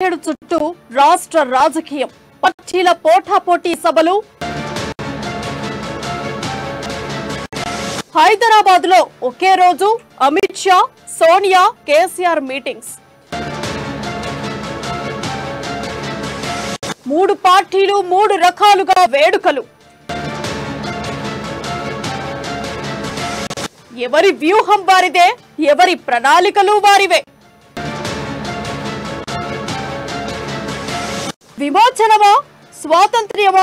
17 చుట్టూ రాష్ట్ర రాజకీయం పార్టీల పోటాపోటీ సభలు హైదరాబాద్ లో ఒకే రోజు అమిత్ షా సోనియా కేసీఆర్ మీటింగ్స్ 3 పార్టీలు 3 రకాలుగా వేడుకలు ఎవరి వ్యూహం వారిదే ఎవరి ప్రణాళికలు వారివే విమోచనమా స్వాతంత్ర్యమా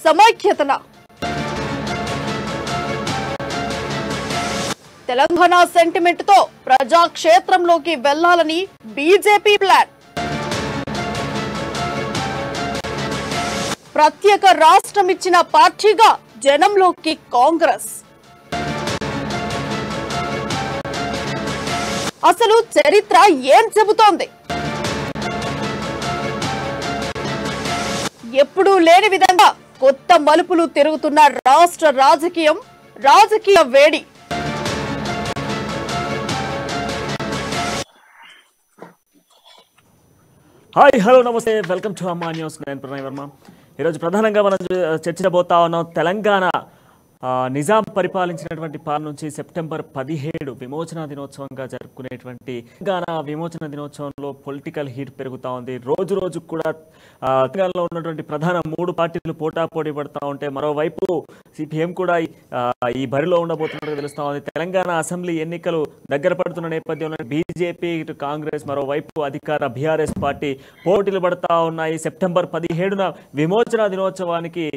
సమైక్యతనా తెలంగాణ సెంటిమెంట్ తో ప్రజాక్షేత్రంలోకి వెళ్లాలని బీజేపీ ప్లాన్ ప్రత్యేక రాష్ట్రం ఇచ్చిన పార్టీగా జనంలోకి కాంగ్రెస్ అసలు చరిత్ర ఏం చెబుతోంది ఎప్పుడూ లేని విధంగా కొత్త మలుపులు తిరుగుతున్న రాష్ట్ర రాజకీయ వేడి హాయ్ హలో నమస్తే వెల్కమ్ టు అమ్మా న్యూస్. నేను ప్రణయ్ వర్మ. ఈరోజు ప్రధానంగా మనం చర్చించబోతా ఉన్నాం తెలంగాణ నిజాం పరిపాలించినటువంటి పాలన నుంచి సెప్టెంబర్ 17 విమోచన దినోత్సవంగా జరుపుకునేటువంటి తెలంగాణ విమోచన దినోత్సవంలో పొలిటికల్ హీట్ పెరుగుతూ ఉంది. రోజు రోజుకు కూడా తెలంగాణలో ఉన్నటువంటి ప్రధాన 3 పార్టీలు పోటాపోటీ పడుతూ ఉంటే మరోవైపు సిపిఎం కూడా ఈ బరిలో ఉండబోతున్నట్టు తెలుస్తూ ఉంది. తెలంగాణ అసెంబ్లీ ఎన్నికలు దగ్గర పడుతున్న నేపథ్యంలో బీజేపీ ఇటు కాంగ్రెస్ మరోవైపు అధికార బీఆర్ఎస్ పార్టీ పోటీలు పడుతూ ఉన్నాయి. సెప్టెంబర్ 17న విమోచన దినోత్సవానికి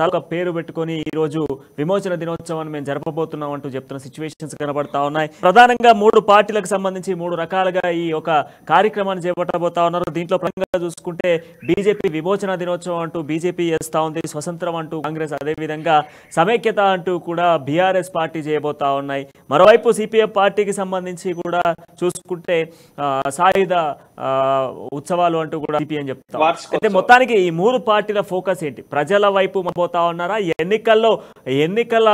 తాలూకా పేరు పెట్టుకొని ఈరోజు విమోచన దినోత్సవాన్ని మేము జరపబోతున్నాం అంటూ చెప్తున్న సిచ్యువేషన్స్ కనబడతా ఉన్నాయి. ప్రధానంగా 3 పార్టీలకు సంబంధించి 3 రకాలుగా ఈ ఒక కార్యక్రమాన్ని చేపట్టబోతా ఉన్నారు. దీంట్లో ప్రధానంగా చూసుకుంటే బీజేపీ విమోచన దినోత్సవం అంటూ బీజేపీ చేస్తా ఉంది, స్వతంత్రం అంటూ కాంగ్రెస్, అదేవిధంగా సమైక్యత అంటూ కూడా బీఆర్ఎస్ పార్టీ చేయబోతా ఉన్నాయి. మరోవైపు సిపిఎం పార్టీకి సంబంధించి కూడా చూసుకుంటే సాయుధ ఉత్సవాలు అంటూ కూడా సిపిఎం చెప్తా. అయితే మొత్తానికి ఈ 3 పార్టీల ఫోకస్ ఏంటి? ప్రజల వైపు పోతా ఉన్నారా? ఎన్నికల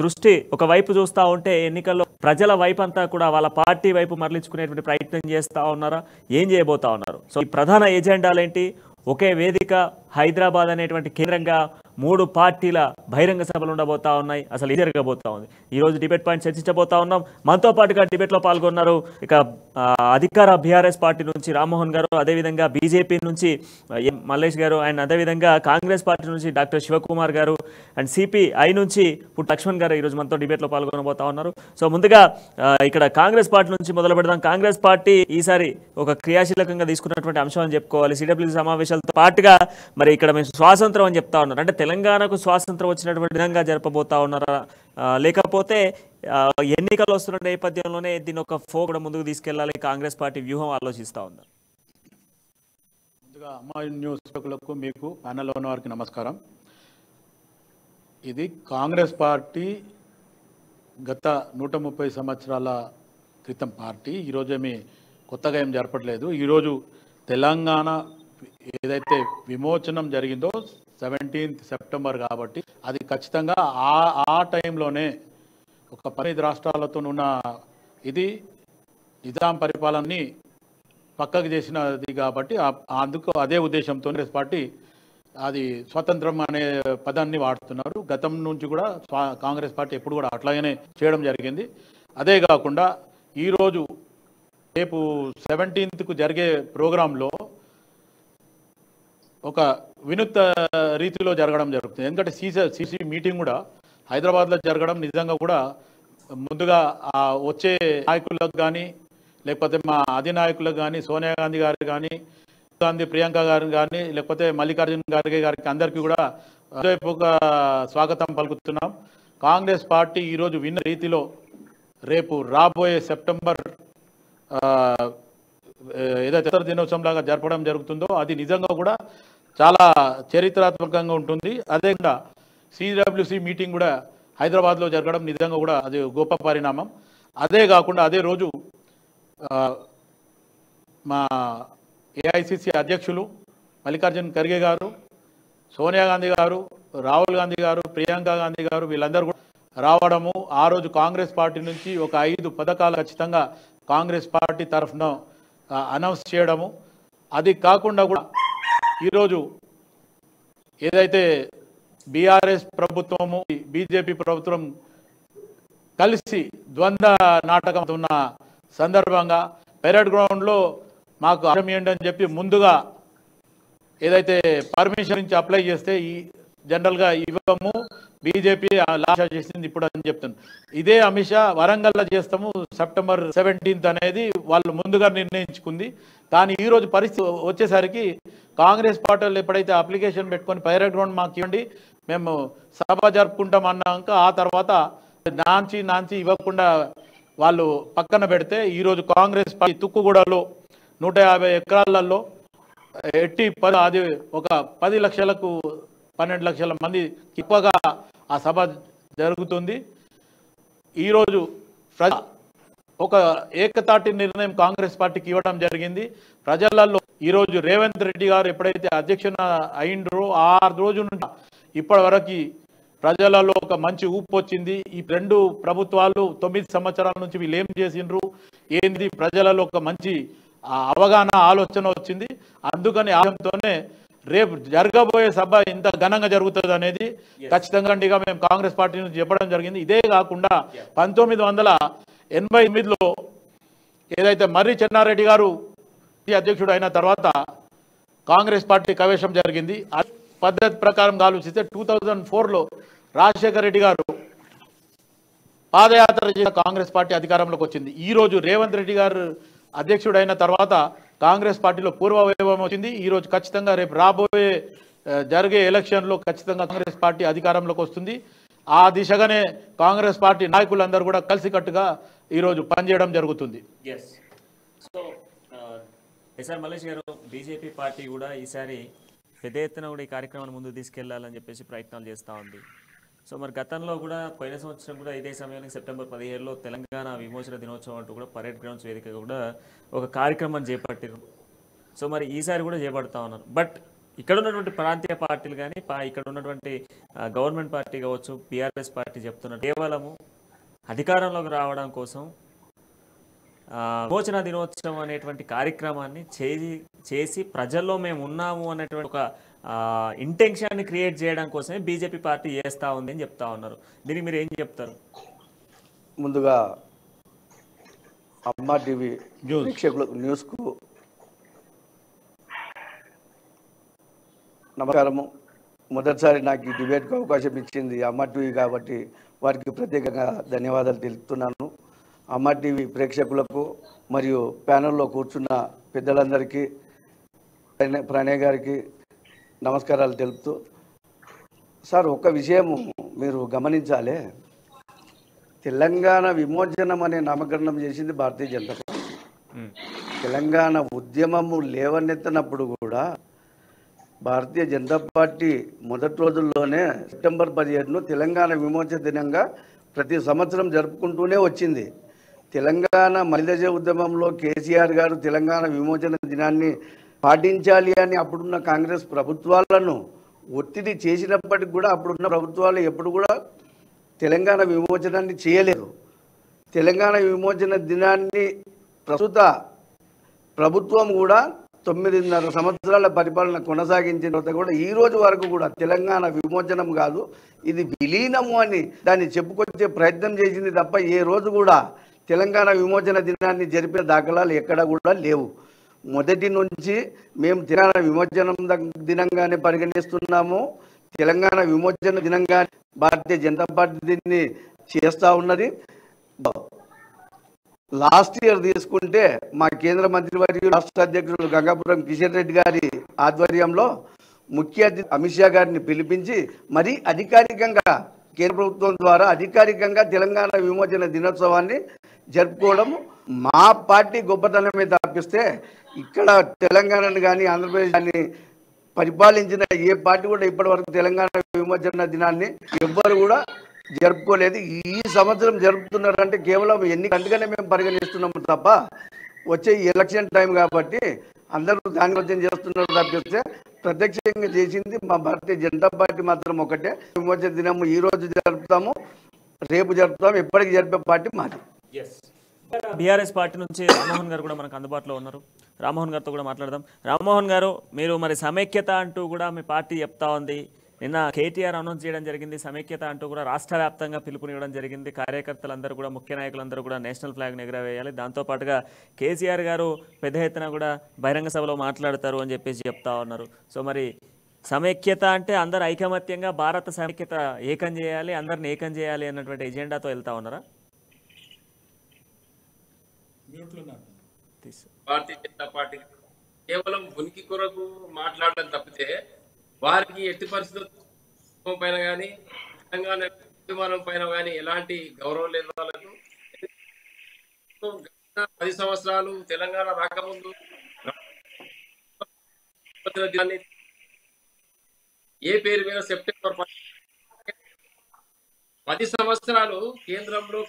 దృష్టి ఒకవైపు చూస్తూ ఉంటే ఎన్నికల్లో ప్రజల వైపు అంతా కూడా వాళ్ళ పార్టీ వైపు మరలించుకునేటువంటి ప్రయత్నం చేస్తూ ఉన్నారా? ఏం చేయబోతా ఉన్నారు? సో ఈ ప్రధాన ఎజెండాలేంటి? ఒకే వేదిక హైదరాబాద్ అనేటువంటి కేంద్రంగా 3 పార్టీల బహిరంగ సభలు ఉండబోతా ఉన్నాయి. అసలు ఏం జరగబోతా ఉంది? ఈ రోజు డిబేట్ పాయింట్ చర్చించబోతా ఉన్నాం. మనతో పాటుగా డిబేట్లో పాల్గొన్నారు ఇక అధికార బీఆర్ఎస్ పార్టీ నుంచి రామ్మోహన్ గారు, అదేవిధంగా బీజేపీ నుంచి మల్లేష్ గారు, అండ్ అదేవిధంగా కాంగ్రెస్ పార్టీ నుంచి doctor Sivakumar garu, and CPI నుంచి పుట్ లక్ష్మణ్ గారు ఈరోజు మనతో డిబేట్లో పాల్గొనబోతా ఉన్నారు. సో ముందుగా ఇక్కడ కాంగ్రెస్ పార్టీ నుంచి మొదలు పెడదాం. కాంగ్రెస్ పార్టీ ఈసారి ఒక క్రియాశీలకంగా తీసుకున్నటువంటి అంశం అని చెప్పుకోవాలి. సిడబ్ల్యూసీ సమావేశాలతో పాటుగా మరి ఇక్కడ మేము స్వాతంత్రం అని చెప్తా ఉన్నారు. అంటే తెలంగాణకు స్వాతంత్రం వచ్చినటువంటి విధంగా జరపబోతా ఉన్నారా, లేకపోతే ఎన్నికలు వస్తున్న నేపథ్యంలోనే దీని ఒక కూడా ముందుకు తీసుకెళ్లాలి కాంగ్రెస్ పార్టీ వ్యూహం ఆలోచిస్తూ ఉన్నారు? ముందుగా అమ్మా న్యూస్ ప్రేక్షకులకు మీకు ప్యానెల్లో ఉన్న వారికి నమస్కారం. ఇది కాంగ్రెస్ పార్టీ గత 130 సంవత్సరాల క్రితం పార్టీ. ఈరోజేమి కొత్తగా ఏం జరపట్లేదు. ఈరోజు తెలంగాణ ఏదైతే విమోచనం జరిగిందో 17th సెప్టెంబర్ కాబట్టి అది ఖచ్చితంగా ఆ టైంలోనే ఒక 15 రాష్ట్రాలతో ఉన్న ఇది నిజాం పరిపాలనని పక్కకు చేసినది కాబట్టి అందుకు అదే ఉద్దేశంతో కాంగ్రెస్ పార్టీ అది స్వతంత్రం అనే పదాన్ని వాడుతున్నారు. గతం నుంచి కూడా కాంగ్రెస్ పార్టీ ఎప్పుడు కూడా అట్లాగనే చేయడం జరిగింది. అదే కాకుండా ఈరోజు రేపు 17th జరిగే ప్రోగ్రాంలో ఒక వినూత్న రీతిలో జరగడం జరుగుతుంది. ఎందుకంటే సీసీ మీటింగ్ కూడా హైదరాబాద్లో జరగడం నిజంగా కూడా ముందుగా వచ్చే నాయకులకు కానీ లేకపోతే మా అధినాయకులకు కానీ సోనియా గాంధీ గారు కానీ ప్రియాంక గారు కానీ లేకపోతే మల్లికార్జున ఖర్గే గారికి అందరికీ కూడా హృదయపూర్వక స్వాగతం పలుకుతున్నాం. కాంగ్రెస్ పార్టీ ఈరోజు విన్న రీతిలో రేపు రాబోయే సెప్టెంబర్ ఏదైతే దినోత్సవం లాగా జరపడం జరుగుతుందో అది నిజంగా కూడా చాలా చరిత్రాత్మకంగా ఉంటుంది. అదేవిధంగా సిడబ్ల్యూసి మీటింగ్ కూడా హైదరాబాద్లో జరగడం నిజంగా కూడా అది గొప్ప పరిణామం. అదే కాకుండా అదే రోజు మా ఏఐసిసి అధ్యక్షులు మల్లికార్జున ఖర్గే గారు, సోనియా గాంధీ గారు, రాహుల్ గాంధీ గారు, ప్రియాంక గాంధీ గారు వీళ్ళందరూ కూడా రావడము, ఆ రోజు కాంగ్రెస్ పార్టీ నుంచి ఒక 5 పథకాలు ఖచ్చితంగా కాంగ్రెస్ పార్టీ తరఫున అనౌన్స్ చేయడము, అది కాకుండా కూడా ఈరోజు ఏదైతే బీఆర్ఎస్ ప్రభుత్వము బీజేపీ ప్రభుత్వం కలిసి ద్వంద్వ నాటకం ఉన్న సందర్భంగా పెరేడ్ గ్రౌండ్లో మాకు అర్థం అని చెప్పి ముందుగా ఏదైతే పర్మిషన్ నుంచి అప్లై చేస్తే ఈ జనరల్గా ఇవ్వము బీజేపీ లాషా చేసింది ఇప్పుడు అని చెప్తున్నాను. ఇదే అమిత్ షా వరంగల్లో చేస్తాము సెప్టెంబర్ 17th అనేది వాళ్ళు ముందుగా నిర్ణయించుకుంది. కానీ ఈరోజు పరిస్థితి వచ్చేసరికి కాంగ్రెస్ పార్టీలు ఎప్పుడైతే అప్లికేషన్ పెట్టుకొని పైరెడ్ గ్రౌండ్ మాకు ఇవ్వండి మేము సభ జరుపుకుంటాం అన్నాక ఆ తర్వాత నాంచి ఇవ్వకుండా వాళ్ళు పక్కన పెడితే ఈరోజు కాంగ్రెస్ పార్టీ తుక్కుగూడలో 150 ఎకరాలలో ఎట్టి అది ఒక 10 లక్షలకు 12 లక్షల మంది ఎక్కువగా ఆ సభ జరుగుతుంది. ఈరోజు ఒక ఏకతాటి నిర్ణయం కాంగ్రెస్ పార్టీకి ఇవ్వడం జరిగింది. ప్రజలలో ఈరోజు రేవంత్ రెడ్డి గారు ఎప్పుడైతే అధ్యక్షున అయిండ్రో ఆ రోజు నుంచి ఇప్పటి వరకు ప్రజలలో ఒక మంచి ఊపు వచ్చింది. ఈ రెండు ప్రభుత్వాలు 9 సంవత్సరాల నుంచి వీళ్ళు ఏం చేసిండ్రు ఏంది ప్రజలలో ఒక మంచి అవగాహన ఆలోచన వచ్చింది. అందుకని ఆలోచనతోనే రేపు జరగబోయే సభ ఇంత ఘనంగా జరుగుతుంది అనేది ఖచ్చితంగా మేము కాంగ్రెస్ పార్టీ నుంచి చెప్పడం జరిగింది. ఇదే కాకుండా 1989లో ఏదైతే మర్రి చెన్నారెడ్డి గారు అధ్యక్షుడు అయిన తర్వాత కాంగ్రెస్ పార్టీ కవేశం జరిగింది. పద్ధతి ప్రకారం ఆలోచిస్తే 2004లో రాజశేఖర రెడ్డి గారు పాదయాత్ర చేసిన కాంగ్రెస్ పార్టీ అధికారంలోకి వచ్చింది. ఈరోజు రేవంత్ రెడ్డి గారు అధ్యక్షుడు అయిన తర్వాత కాంగ్రెస్ పార్టీలో పూర్వ వైభవం వచ్చింది. ఈరోజు ఖచ్చితంగా రేపు రాబోయే జరిగే ఎలక్షన్లో ఖచ్చితంగా కాంగ్రెస్ పార్టీ అధికారంలోకి వస్తుంది. ఆ దిశగానే కాంగ్రెస్ పార్టీ నాయకులందరూ కూడా కలిసికట్టుగా ఈరోజు పనిచేయడం జరుగుతుంది. సో ఎస్ఆర్ మల్లేష్ గారు, బీజేపీ పార్టీ కూడా ఈసారి పెద్ద ఎత్తున కూడా ఈ కార్యక్రమాన్ని ముందుకు తీసుకెళ్లాలని చెప్పేసి ప్రయత్నాలు చేస్తూ ఉంది. సో మరి గతంలో కూడా పోయిన సంవత్సరం కూడా ఇదే సమయానికి సెప్టెంబర్ 17లో తెలంగాణ విమోచన దినోత్సవం అంటూ కూడా పరేడ్ గ్రౌండ్స్ వేదికగా కూడా ఒక కార్యక్రమాన్ని చేపట్టారు. సో మరి ఈసారి కూడా చేపడతా ఉన్నారు. బట్ ఇక్కడ ఉన్నటువంటి ప్రాంతీయ పార్టీలు కానీ ఇక్కడ ఉన్నటువంటి గవర్నమెంట్ పార్టీ కావచ్చు, బీఆర్ఎస్ పార్టీ చెప్తున్నారు కేవలము అధికారంలోకి రావడం కోసం విమోచన దినోత్సవం అనేటువంటి కార్యక్రమాన్ని చేసి ప్రజల్లో మేము ఉన్నాము అనేటువంటి ఒక ఇంటెన్షన్ని క్రియేట్ చేయడం కోసమే బీజేపీ పార్టీ చేస్తూ ఉంది అని చెప్తా ఉన్నారు. దీనికి మీరు ఏం చెప్తారు? ముందుగా అమ్మా టీవీ ప్రేక్షకులకు న్యూస్కు నమస్కారము. మొదటిసారి నాకు ఈ డిబేట్కు అవకాశం ఇచ్చింది అమ్మా టీవీ కాబట్టి వారికి ప్రత్యేకంగా ధన్యవాదాలు తెలుపుతున్నాను. అమ్మా టీవీ ప్రేక్షకులకు మరియు ప్యానెల్లో కూర్చున్న పెద్దలందరికీ ప్రణయ్ గారికి నమస్కారాలు తెలుపుతూ, సార్ ఒక విషయం మీరు గమనించాలి. తెలంగాణ విమోచనం అనే నామకరణం చేసింది భారతీయ జనతా పార్టీ. తెలంగాణ ఉద్యమము లేవనెత్తనప్పుడు కూడా భారతీయ జనతా పార్టీ మొదటి రోజుల్లోనే సెప్టెంబర్ 17ను తెలంగాణ విమోచన దినంగా ప్రతి సంవత్సరం జరుపుకుంటూనే వచ్చింది. తెలంగాణ మలిదశ ఉద్యమంలో కేసీఆర్ గారు తెలంగాణ విమోచన దినాన్ని పాటించాలి అని అప్పుడున్న కాంగ్రెస్ ప్రభుత్వాలను ఒత్తిడి చేసినప్పటికి కూడా అప్పుడున్న ప్రభుత్వాలు ఎప్పుడు కూడా తెలంగాణ విమోచనాన్ని చేయలేదు. తెలంగాణ విమోచన దినాన్ని ప్రస్తుత ప్రభుత్వం కూడా 9.5 సంవత్సరాల పరిపాలన కొనసాగించిన తర్వాత కూడా ఈ రోజు వరకు కూడా తెలంగాణ విమోచనం కాదు, ఇది విలీనము అని దాన్ని చెప్పుకొచ్చే ప్రయత్నం చేసింది తప్ప ఏ రోజు కూడా తెలంగాణ విమోచన దినాన్ని జరిపిన దాఖలాలు ఎక్కడ కూడా లేవు. మొదటి నుంచి మేము తెలంగాణ విమోచనం దినంగానే పరిగణిస్తున్నాము. తెలంగాణ విమోచన దినంగా భారతీయ జనతా పార్టీ దీన్ని చేస్తూ ఉన్నది. లాస్ట్ ఇయర్ తీసుకుంటే మా కేంద్ర మంత్రివర్యులు రాష్ట్ర అధ్యక్షుడు గంగాపురం కిషన్ రెడ్డి గారి ఆధ్వర్యంలో ముఖ్య అతిథి అమిత్ షా గారిని పిలిపించి మరి అధికారికంగా కేంద్ర ప్రభుత్వం ద్వారా అధికారికంగా తెలంగాణ విమోచన దినోత్సవాన్ని జరుపుకోవడం మా పార్టీ గొప్పతనమే తప్పిస్తే ఇక్కడ తెలంగాణను కానీ ఆంధ్రప్రదేశ్ కానీ పరిపాలించిన ఏ పార్టీ కూడా ఇప్పటివరకు తెలంగాణ విమోచన దినాన్ని ఎవ్వరు కూడా జరుపుకోలేదు. ఈ సంవత్సరం జరుపుతున్నారంటే కేవలం ఎన్నికంటగానే మేము పరిగణిస్తున్నాము తప్ప వచ్చే ఎలక్షన్ టైం కాబట్టి అందరూ దాని కోసం చేస్తున్నారు తప్పిస్తే ప్రత్యక్షంగా చేసింది మా భారతీయ జనతా పార్టీ మాత్రం ఒకటే. విమోచన దినము ఈ రోజు జరుపుతాము, రేపు జరుపుతాము, ఎప్పటికీ జరిపే పార్టీ మాది. బీఆర్ఎస్ పార్టీ నుంచి రామ్మోహన్ గారు కూడా మనకు అందుబాటులో ఉన్నారు. రామ్మోహన్ గారితో కూడా మాట్లాడదాం. రామ్మోహన్ గారు, మీరు మరి సమైక్యత అంటూ కూడా మీ పార్టీ చెప్తా ఉంది. నిన్న కేటీఆర్ అనౌన్స్ చేయడం జరిగింది సమైక్యత అంటూ కూడా రాష్ట్ర వ్యాప్తంగా పిలుపునివ్వడం జరిగింది. కార్యకర్తలందరూ కూడా, ముఖ్య నాయకులందరూ కూడా నేషనల్ ఫ్లాగ్ని ఎగరవేయాలి. దాంతోపాటుగా కేసీఆర్ గారు పెద్ద ఎత్తున కూడా బహిరంగ సభలో మాట్లాడతారు అని చెప్పేసి చెప్తా ఉన్నారు. సో మరి సమైక్యత అంటే అందరు ఐకమత్యంగా భారత సమైక్యత ఏకం చేయాలి, అందరిని ఏకం చేయాలి అన్నటువంటి ఎజెండాతో వెళ్తా ఉన్నారా? భారతీయ జనతా పార్టీ కేవలం ఉనికి కొరకు మాట్లాడడం తప్పితే వారికి ఎట్టి పరిస్థితుల పైన కానీ తెలంగాణ విమానం పైన కానీ ఎలాంటి గౌరవం లేదు. వాళ్ళకు 10 సంవత్సరాలు తెలంగాణ రాకముందు ఏ పేరు మీద సెప్టెంబర్ 10 సంవత్సరాలు కేంద్రంలో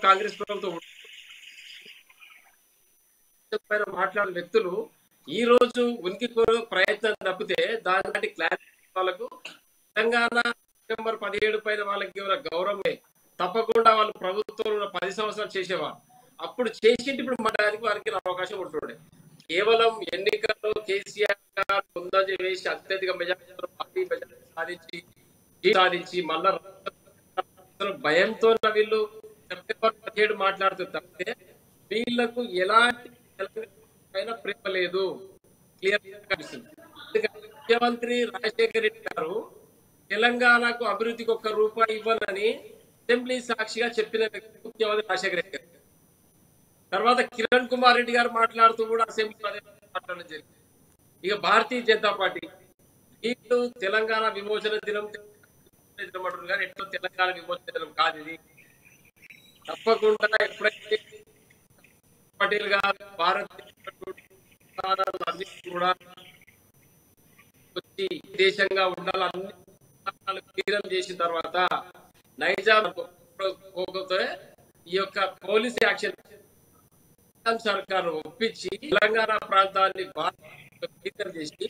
కాంగ్రెస్ ప్రభుత్వం పైన మాట్లాడిన వ్యక్తులు ఈ రోజు ఉనికి ప్రయత్నం తప్పితే దాని క్లారిటీ వాళ్ళకు తెలంగాణ సెప్టెంబర్ 17 పైన వాళ్ళకి గౌరవమే. తప్పకుండా వాళ్ళు ప్రభుత్వంలో 10 సంవత్సరాలు చేసేవారు. అప్పుడు చేసింటి ఇప్పుడు మాట్లాడడానికి వారికి అవకాశం ఉంటుండే. కేవలం ఎన్నికల్లో కేసీఆర్ గారు ముందంజ వేసి అత్యధిక మెజారిటీ పార్టీ మెజారిటీ సాధించి మళ్ళా భయంతో వీళ్ళు సెప్టెంబర్ 17 మాట్లాడుతారు తప్పితే వీళ్లకు ఎలాంటి పైన ప్రేమ లేదు. క్లియర్ కనిపిస్తుంది. ముఖ్యమంత్రి రాజశేఖర రెడ్డి గారు తెలంగాణకు అభివృద్ధికి ₹1 ఇవ్వాలని అసెంబ్లీ సాక్షిగా చెప్పిన వ్యక్తి ముఖ్యమంత్రి రాజశేఖర రెడ్డి గారు. తర్వాత కిరణ్ కుమార్ రెడ్డి గారు మాట్లాడుతూ కూడా అసెంబ్లీలో మాట్లాడడం జరిగింది. ఇక భారతీయ జనతా పార్టీ వీళ్ళు తెలంగాణ విమోచన దినం అంటారు కానీ ఎట్లా తెలంగాణ విమోచన దినం కాదు ఇది. తప్పకుండా ఎప్పుడైతే పటేల్ గారు భారతీయ కూడా వచ్చి దేశంగా ఉండాలని క్లియర్ చేసిన తర్వాత నైజాం ఈ యొక్క పోలీస్ యాక్షన్ సర్కార్ ఒప్పించి తెలంగాణ ప్రాంతాన్ని క్లియర్ చేసి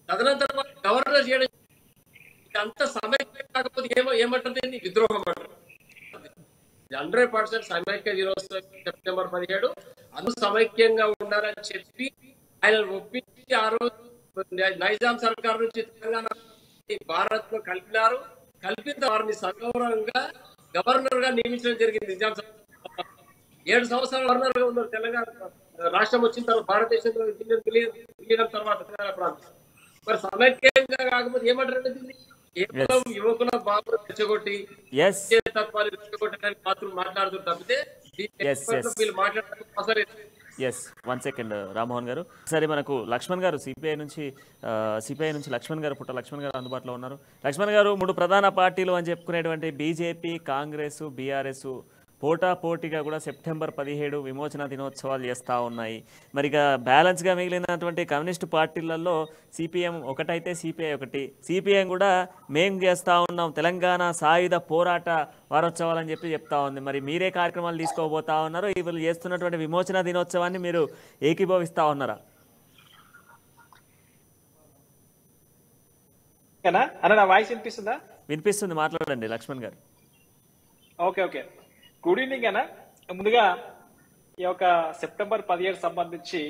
తదనంతరం గవర్నర్ చేయడం అంత సమైక్యం కాకపోతే ఏమంటుంది విద్రోహం అంటారు. 100% సమైక్య దినోత్సవం సెప్టెంబర్ 17 అందరూ సమైక్యంగా ఉండాలని చెప్పి ఆయన ఒప్పించి ఆ రోజు నైజాం సర్కార్ నుంచి తెలంగాణ భారత్ లో కలిపినారు. కల్పిన వారిని సగౌరవంగా గవర్నర్ గా నియమించడం జరిగింది. నిజాం 7 సంవత్సరాలు గవర్నర్ గా ఉన్నారు. తెలంగాణ రాష్ట్రం వచ్చిన తర్వాత భారతదేశంలో తెలియడం తర్వాత తెలంగాణ ప్రాంతం మరి సమైక్యంగా కాకపోతే ఏమంటారు? కేవలం యువకుల బాబు రెచ్చగొట్టి తత్వాన్ని రెచ్చగొట్టడానికి మాత్రం మాట్లాడుతూ తప్పితే వీళ్ళు మాట్లాడడానికి అసలు ఎస్ 1 సెకండ్ రామ్మోహన్ గారు. సరే, మనకు లక్ష్మణ్ గారు సిపిఐ నుంచి లక్ష్మణ్ గారు, పుట్ట లక్ష్మణ్ గారు అందుబాటులో ఉన్నారు. లక్ష్మణ్ గారు, 3 ప్రధాన పార్టీలు అని చెప్పుకునేటువంటి బీజేపీ, కాంగ్రెస్, బీఆర్ఎస్ పోటాపోటీగా కూడా సెప్టెంబర్ 17 విమోచన దినోత్సవాలు చేస్తూ ఉన్నాయి. మరి ఇక బ్యాలెన్స్గా మిగిలినటువంటి కమ్యూనిస్టు పార్టీలలో సిపిఎం ఒకటైతే సిపిఐ ఒకటి. సిపిఎం కూడా మేం చేస్తూ ఉన్నాం తెలంగాణ సాయుధ పోరాట వారోత్సవాలని చెప్తా ఉంది. మరి మీరే కార్యక్రమాలు తీసుకోబోతా ఉన్నారు? వీళ్ళు చేస్తున్నటువంటి విమోచన దినోత్సవాన్ని మీరు ఏకీభవిస్తా ఉన్నారా? నా వాయిస్ వినిపిస్తుందా? వినిపిస్తుంది, మాట్లాడండి లక్ష్మణ్ గారు. ఓకే. గుడ్ ఈవినింగ్ అన్న. ముందుగా ఈ యొక్క సెప్టెంబర్ 17 సంబంధించి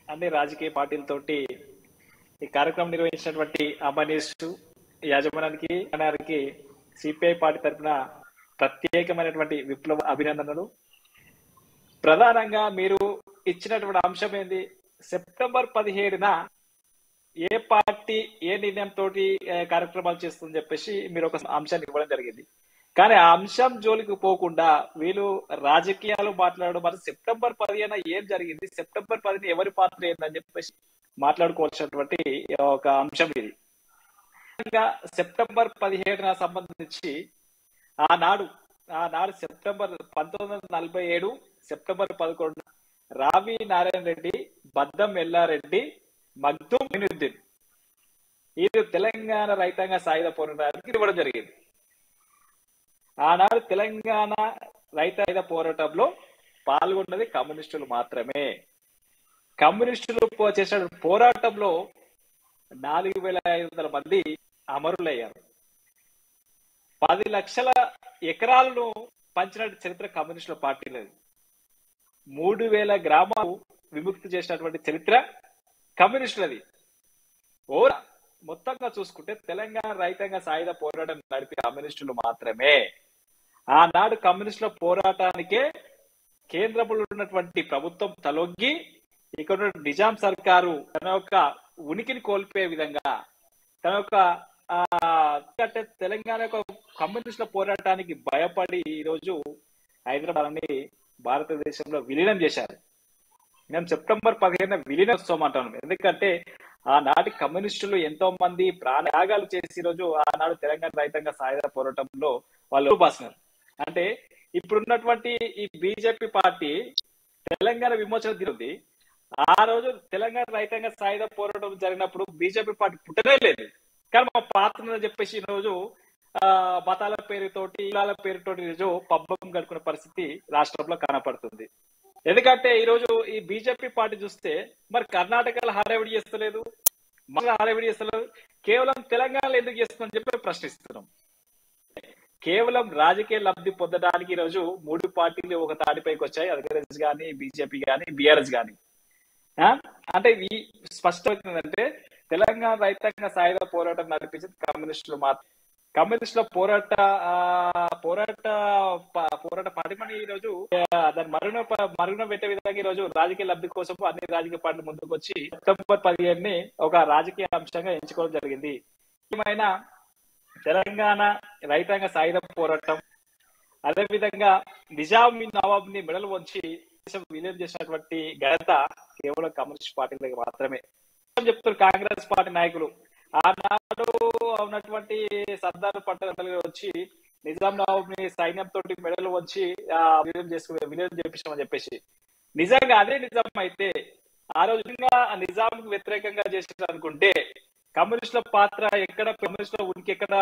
అన్ని రాజకీయ పార్టీలతోటి ఈ కార్యక్రమం నిర్వహించినటువంటి అమనీష్ యాజమాన్యానికి సిపిఐ పార్టీ తరఫున ప్రత్యేకమైనటువంటి విప్లవ అభినందనలు. ప్రధానంగా మీరు ఇచ్చినటువంటి అంశం ఏంది? సెప్టెంబర్ 17న ఏ పార్టీ ఏ నిర్ణయంతో కార్యక్రమాలు చేస్తుందని చెప్పేసి మీరు ఒక అంశాన్ని ఇవ్వడం జరిగింది. కానీ ఆ అంశం జోలికి పోకుండా వీళ్ళు రాజకీయాలు మాట్లాడడం, మరి సెప్టెంబర్ 15 ఏం జరిగింది, సెప్టెంబర్ 10 ఎవరి పాత్ర ఏందని చెప్పేసి మాట్లాడుకోవాల్సినటువంటి ఒక అంశం ఇది. సెప్టెంబర్ 17 సంబంధించి ఆనాడు సెప్టెంబర్ 1947 సెప్టెంబర్ 11 రావి నారాయణ రెడ్డి, బద్దం ఎల్లారెడ్డి, మగ్దుం మొయినుద్దీన్ ఇది తెలంగాణ రైతాంగ సాయుధ పోరాటానికి ఇవ్వడం జరిగింది. ఆనాడు తెలంగాణ రైతాంగ పోరాటంలో పాల్గొన్నది కమ్యూనిస్టులు మాత్రమే. కమ్యూనిస్టులు చేసిన పోరాటంలో 4500 మంది అమరులయ్యారు. 10 లక్షల ఎకరాలను పంచిన చరిత్ర కమ్యూనిస్టుల పార్టీలది. 3000 గ్రామాలు విముక్తి చేసినటువంటి చరిత్ర కమ్యూనిస్టులది. మొత్తంగా చూసుకుంటే తెలంగాణ రైతాంగ సాయుధ పోరాటం నడిపే కమ్యూనిస్టులు మాత్రమే. ఆనాడు కమ్యూనిస్టుల పోరాటానికే కేంద్రంలో ఉన్నటువంటి ప్రభుత్వం తలొగ్గి ఇక్కడ నిజాం సర్కారు తన యొక్క ఉనికిని కోల్పోయే విధంగా తన యొక్క అంటే తెలంగాణ యొక్క కమ్యూనిస్టుల పోరాటానికి భయపడి ఈరోజు హైదరాబాద్ని భారతదేశంలో విలీనం చేశారు. మేము సెప్టెంబర్ 15 విలీనోత్సవం అంటాను. ఎందుకంటే ఆనాటి కమ్యూనిస్టులు ఎంతో మంది ప్రాణత్యాగాలు చేసి ఈరోజు ఆనాడు తెలంగాణ రైతాంగ సాయుధ పోరాటంలో వాళ్ళు బాసినారు. అంటే ఇప్పుడున్నటువంటి ఈ బీజేపీ పార్టీ తెలంగాణ విమోచన దినం ఆ రోజు తెలంగాణ రైతాంగ సాయుధ పోరాటం జరిగినప్పుడు బీజేపీ పార్టీ పుట్టనే లేదు. కానీ మా పాత్ర చెప్పేసి ఈ రోజు మతాల పేరుతోటి కులాల పేరుతోటి ఈరోజు పబ్బం గడుపుకునే పరిస్థితి రాష్ట్రంలో కనపడుతుంది. ఎందుకంటే ఈరోజు ఈ బీజేపీ పార్టీ చూస్తే మరి కర్ణాటకలో హడావిడి చేస్తలేదు, హడావిడి చేస్తలేదు, కేవలం తెలంగాణలో ఎందుకు చేస్తుందని చెప్పి ప్రశ్నిస్తున్నాం. కేవలం రాజకీయ లబ్ధి పొందడానికి ఈరోజు 3 పార్టీలు ఒక తాడిపైకి వచ్చాయి. కాంగ్రెస్ కానీ, బీజేపీ కానీ, బీఆర్ఎస్ కానీ. అంటే ఈ స్పష్టమవుతుందంటే తెలంగాణ రైతాంగ సాయుధ పోరాటం నడిపించింది కమ్యూనిస్టులు మాత్రం. కమ్యూనిస్టుల పోరాట పడిమని ఈ రోజు దాని మరుగున పెట్టే విధంగా ఈ రోజు రాజకీయ లబ్ధి కోసం అన్ని రాజకీయ పార్టీలు ముందుకు వచ్చి సెప్టెంబర్ 15 ఒక రాజకీయ అంశంగా ఎంచుకోవడం జరిగింది. ఏమైనా తెలంగాణ రైతాంగ సాయుధ పోరాటం అదేవిధంగా నిజాం నవాబ్ ని మెడలు వంచి విలీనం చేసినటువంటి ఘనత కేవలం కమ్యూనిస్ట్ పార్టీలకు మాత్రమే చెప్తారు కాంగ్రెస్ పార్టీ నాయకులు. ఆనాడు ఉన్నటువంటి సర్దార్ పట్టణ వచ్చి నిజాం నవాబ్ ని సైన్యంతో మెడలు వచ్చి విలీనం చేపించామని చెప్పేసి నిజంగా అదే నిజాం అయితే ఆ రోజు నిజాంకు వ్యతిరేకంగా చేసిన అనుకుంటే కమ్యూనిస్టుల పాత్ర ఎక్కడ, కమ్యూనిస్టుల ఉనికి ఎక్కడ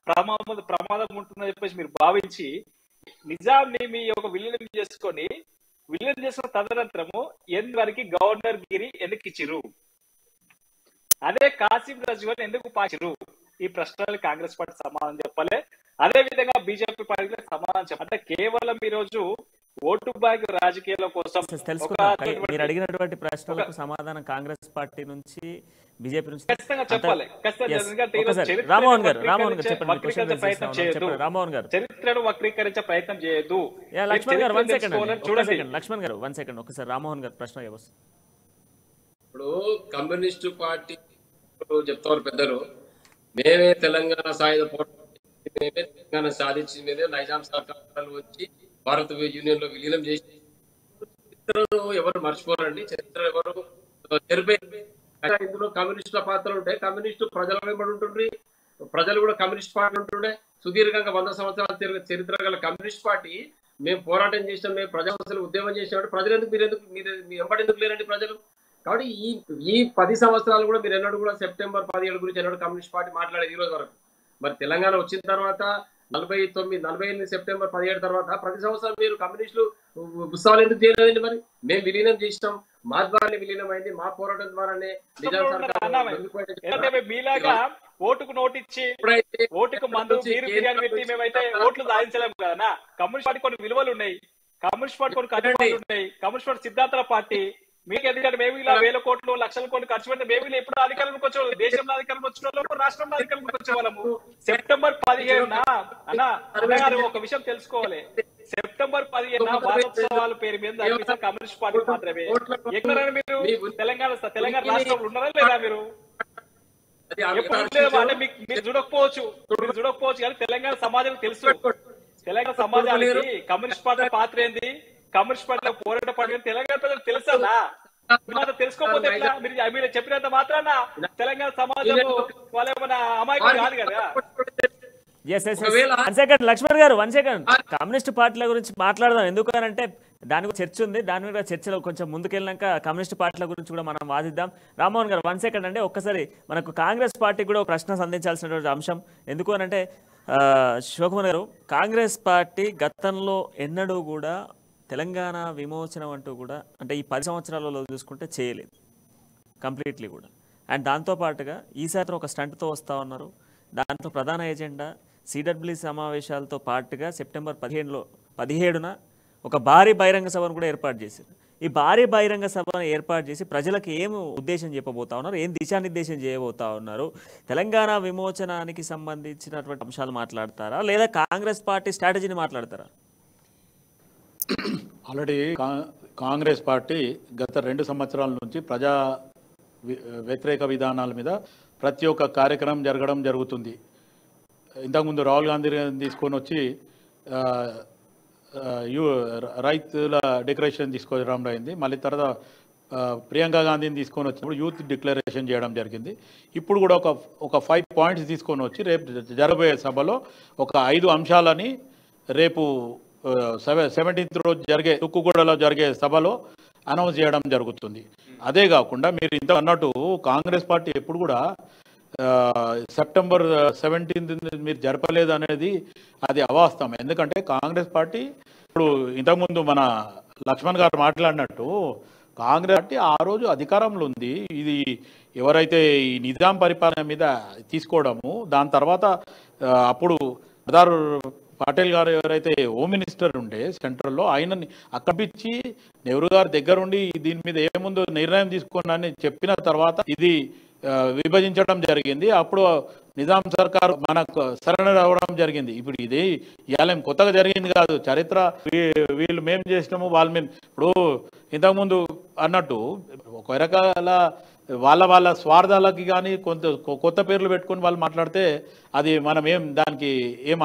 ప్రమాదం ఉంటుందని చెప్పేసి మీరు భావించి నిజాంని మీ యొక్క విలీనం చేసుకున్న తదనంతరము వరకు గవర్నర్ గిరి ఎందుకు ఇచ్చిరు, అదే కాసిం రజ్వీని ఎందుకు పాచిరు? ఈ ప్రశ్నలు కాంగ్రెస్ పార్టీ సమాధానం చెప్పాలి. అదే విధంగా బీజేపీ పార్టీ సమాధానం చెప్పాలి. అంటే కేవలం ఈ రోజు ఓటు బ్యాంక్ రాజకీయాల కోసం మీరు అడిగినటువంటి ప్రశ్నలకు సమాధానం కాంగ్రెస్ పార్టీ నుంచి బీజేపీ నుంచి ఖచ్చితంగా చెప్పాలి. రామ్మోహన్ గారు చరిత్రను వక్రీకరించే ప్రయత్నం చేయదు. లక్ష్మణ్ గారు 1 సెకండ్ చూడండి. లక్ష్మణ్ గారు 1 సెకండ్ ఒకసారి రామ్మోహన్ గారు ప్రశ్న ఇవ్వచ్చు. ఇప్పుడు కమ్యూనిస్టు పార్టీ చెప్తారు పెద్దలు, మేమే తెలంగాణ సాయుధ పోరాటం, మేమే తెలంగాణ సాధించింది, నైజాం సర్కారు వచ్చి భారత యూనియన్ లో విలీనం చేసి చరిత్రను ఎవరు మర్చిపోరండి. చరిత్ర ఎవరు జరిపే ఇందులో కమ్యూనిస్టుల పాత్ర ఉంటే కమ్యూనిస్టు ప్రజల వెంబడి ఉంటుండ్రి, ప్రజలు కూడా కమ్యూనిస్ట్ పార్టీ ఉంటుండే. సుదీర్ఘంగా 100 సంవత్సరాల చరిత్ర గల కమ్యూనిస్ట్ పార్టీ మేము పోరాటం చేసినాం, మేము ప్రజా సమస్యలు ఉద్యమం చేసినప్పుడు ప్రజలు ఎందుకు మీరు వెంబడి ఎందుకు లేరండి ప్రజలు? కాబట్టి ఈ 10 సంవత్సరాలు కూడా మీరు ఎన్నడూ కూడా సెప్టెంబర్ 17 గురించి ఎన్నడూ కమ్యూనిస్ట్ పార్టీ మాట్లాడేది ఈ రోజు వరకు. మరి తెలంగాణ వచ్చిన తర్వాత 48 సెప్టెంబర్ 17 తర్వాత ప్రతి సంవత్సరం మీరు కమ్యూనిస్టులు ఉత్సవాలు ఎందుకు చేయలేదండి? మరి మేము విలీనం చేసినాం, మా ద్వారానే విలీనం అయింది, మా పోరాటం ద్వారానే మీలాగా ఓటుకు నోటిచ్చి ఓటుకు మందు బిర్యానీ పెట్టి మేమైతే ఓట్లు సాధించలేము కదా. కమ్యూనిస్ట్ పార్టీ కొన్ని విలువలు ఉన్నాయి, కమ్యూనిస్ట్ పార్టీ కొన్ని కట్టుబాట్లు ఉన్నాయి, కమ్యూనిస్ట్ పార్టీ సిద్ధాంతాల పార్టీ. మీకు ఎందుకంటే మేము ఇలా 1000 కోట్లు 1,00,000 కోట్లు ఖర్చు పెడితే మేము ఎప్పుడు అధికారంలోకి వచ్చేవాళ్ళం, దేశంలో అధికారంలోకి వచ్చిన వాళ్ళము, రాష్ట్రంలో అధికారంలోకి వచ్చేవాళ్ళము. సెప్టెంబర్ 15 ఒక విషయం తెలుసుకోవాలి. సెప్టెంబర్ 15 వారోత్సవాల పేరు మీద కమ్యూనిస్ట్ పార్టీ మాత్రమే. ఎక్కడైనా మీరు తెలంగాణ రాష్ట్రంలో ఉన్నారా లేదా? మీరు అంటే మీరు చూడకపోవచ్చు కానీ తెలంగాణ సమాజం తెలుసు. తెలంగాణ సమాజానికి కమ్యూనిస్ట్ పార్టీ పాత్ర ఏంది, కమ్యూనిస్ట్ పార్టీ పోరాట పార్టీ తెలంగాణ ప్రజలకు తెలుసా? తెలుసుకోకపోతే మీరు చెప్పినంత మాత్రాన తెలంగాణ సమాజం వాళ్ళేమన్నా అమాయకులు కాదు కదా. లక్ష్మణ్ గారు 1 సెకండ్ కమ్యూనిస్ట్ పార్టీల గురించి మాట్లాడదాం. ఎందుకనంటే దాని గురించి చర్చ ఉంది, దాని మీద చర్చలో కొంచెం ముందుకెళ్ళినాక కమ్యూనిస్ట్ పార్టీల గురించి కూడా మనం వాదిద్దాం. రామ్మోహన్ గారు 1 సెకండ్ అంటే ఒక్కసారి మనకు కాంగ్రెస్ పార్టీకి కూడా ఒక ప్రశ్న సంధించాల్సినటువంటి అంశం. ఎందుకు అనంటే శివకుమార్ గారు, కాంగ్రెస్ పార్టీ గతంలో ఎన్నడూ కూడా తెలంగాణ విమోచనం అంటూ కూడా అంటే ఈ 10 సంవత్సరాలలో చూసుకుంటే చేయలేదు కంప్లీట్లీ కూడా. అండ్ దాంతోపాటుగా ఈసారి ఒక స్టంట్తో వస్తూ ఉన్నారు. దాంట్లో ప్రధాన ఎజెండా సిడబ్ల్యూ సమావేశాలతో పాటుగా సెప్టెంబర్ 17న ఒక భారీ బహిరంగ సభను కూడా ఏర్పాటు చేశారు. ఈ భారీ బహిరంగ సభను ఏర్పాటు చేసి ప్రజలకు ఏం ఉద్దేశం చెప్పబోతా ఉన్నారు, ఏం దిశానిర్దేశం చేయబోతా ఉన్నారు? తెలంగాణ విమోచనానికి సంబంధించినటువంటి అంశాలు మాట్లాడతారా, లేదా కాంగ్రెస్ పార్టీ స్ట్రాటజీని మాట్లాడతారా? ఆల్రెడీ కాంగ్రెస్ పార్టీ గత 2 సంవత్సరాల నుంచి ప్రజా వ్యతిరేక విధానాల మీద ప్రతి ఒక్క కార్యక్రమం జరుగుతుంది. ఇంతకుముందు రాహుల్ గాంధీ తీసుకొని వచ్చి రైతుల డిక్లరేషన్ తీసుకురావడం అయింది. మళ్ళీ తర్వాత ప్రియాంక గాంధీని తీసుకొని వచ్చినప్పుడు యూత్ డిక్లరేషన్ చేయడం జరిగింది. ఇప్పుడు కూడా ఒక 5 పాయింట్స్ తీసుకొని వచ్చి రేపు జరగబోయే సభలో ఒక 5 అంశాలని రేపు 17th రోజు జరిగే తుక్కుగూడలో జరిగే సభలో అనౌన్స్ చేయడం జరుగుతుంది. అదే కాకుండా మీరు ఇంత అన్నట్టు కాంగ్రెస్ పార్టీ ఎప్పుడు కూడా September 17th మీరు జరపలేదు అనేది అది అవాస్తవం. ఎందుకంటే కాంగ్రెస్ పార్టీ ఇప్పుడు ఇంతకుముందు మన లక్ష్మణ్ గారు మాట్లాడినట్టు కాంగ్రెస్ పార్టీ ఆ రోజు అధికారంలో ఉంది. ఇది ఎవరైతే ఈ నిజాం పరిపాలన మీద తీసుకోవడము, దాని తర్వాత అప్పుడు సర్దార్ పటేల్ గారు ఎవరైతే హోమ్ మినిస్టర్ ఉండే సెంట్రల్లో, ఆయనని అక్కడిపించి నెహ్రూ గారి దగ్గరుండి దీని మీద ఏముందో నిర్ణయం తీసుకోండి చెప్పిన తర్వాత ఇది విభజించడం జరిగింది. అప్పుడు నిజాం సర్కార్ మనకు సరెండర్ అవ్వడం జరిగింది. ఇప్పుడు ఇది ఇవాళ కొత్తగా జరిగింది కాదు, చరిత్ర. వీళ్ళు మేము చేసినాము వాళ్ళు మేము. ఇప్పుడు ఇంతకుముందు అన్నట్టు ఒక రకాల వాళ్ళ స్వార్థాలకి కానీ కొత్త పేర్లు పెట్టుకొని వాళ్ళు మాట్లాడితే అది మనం దానికి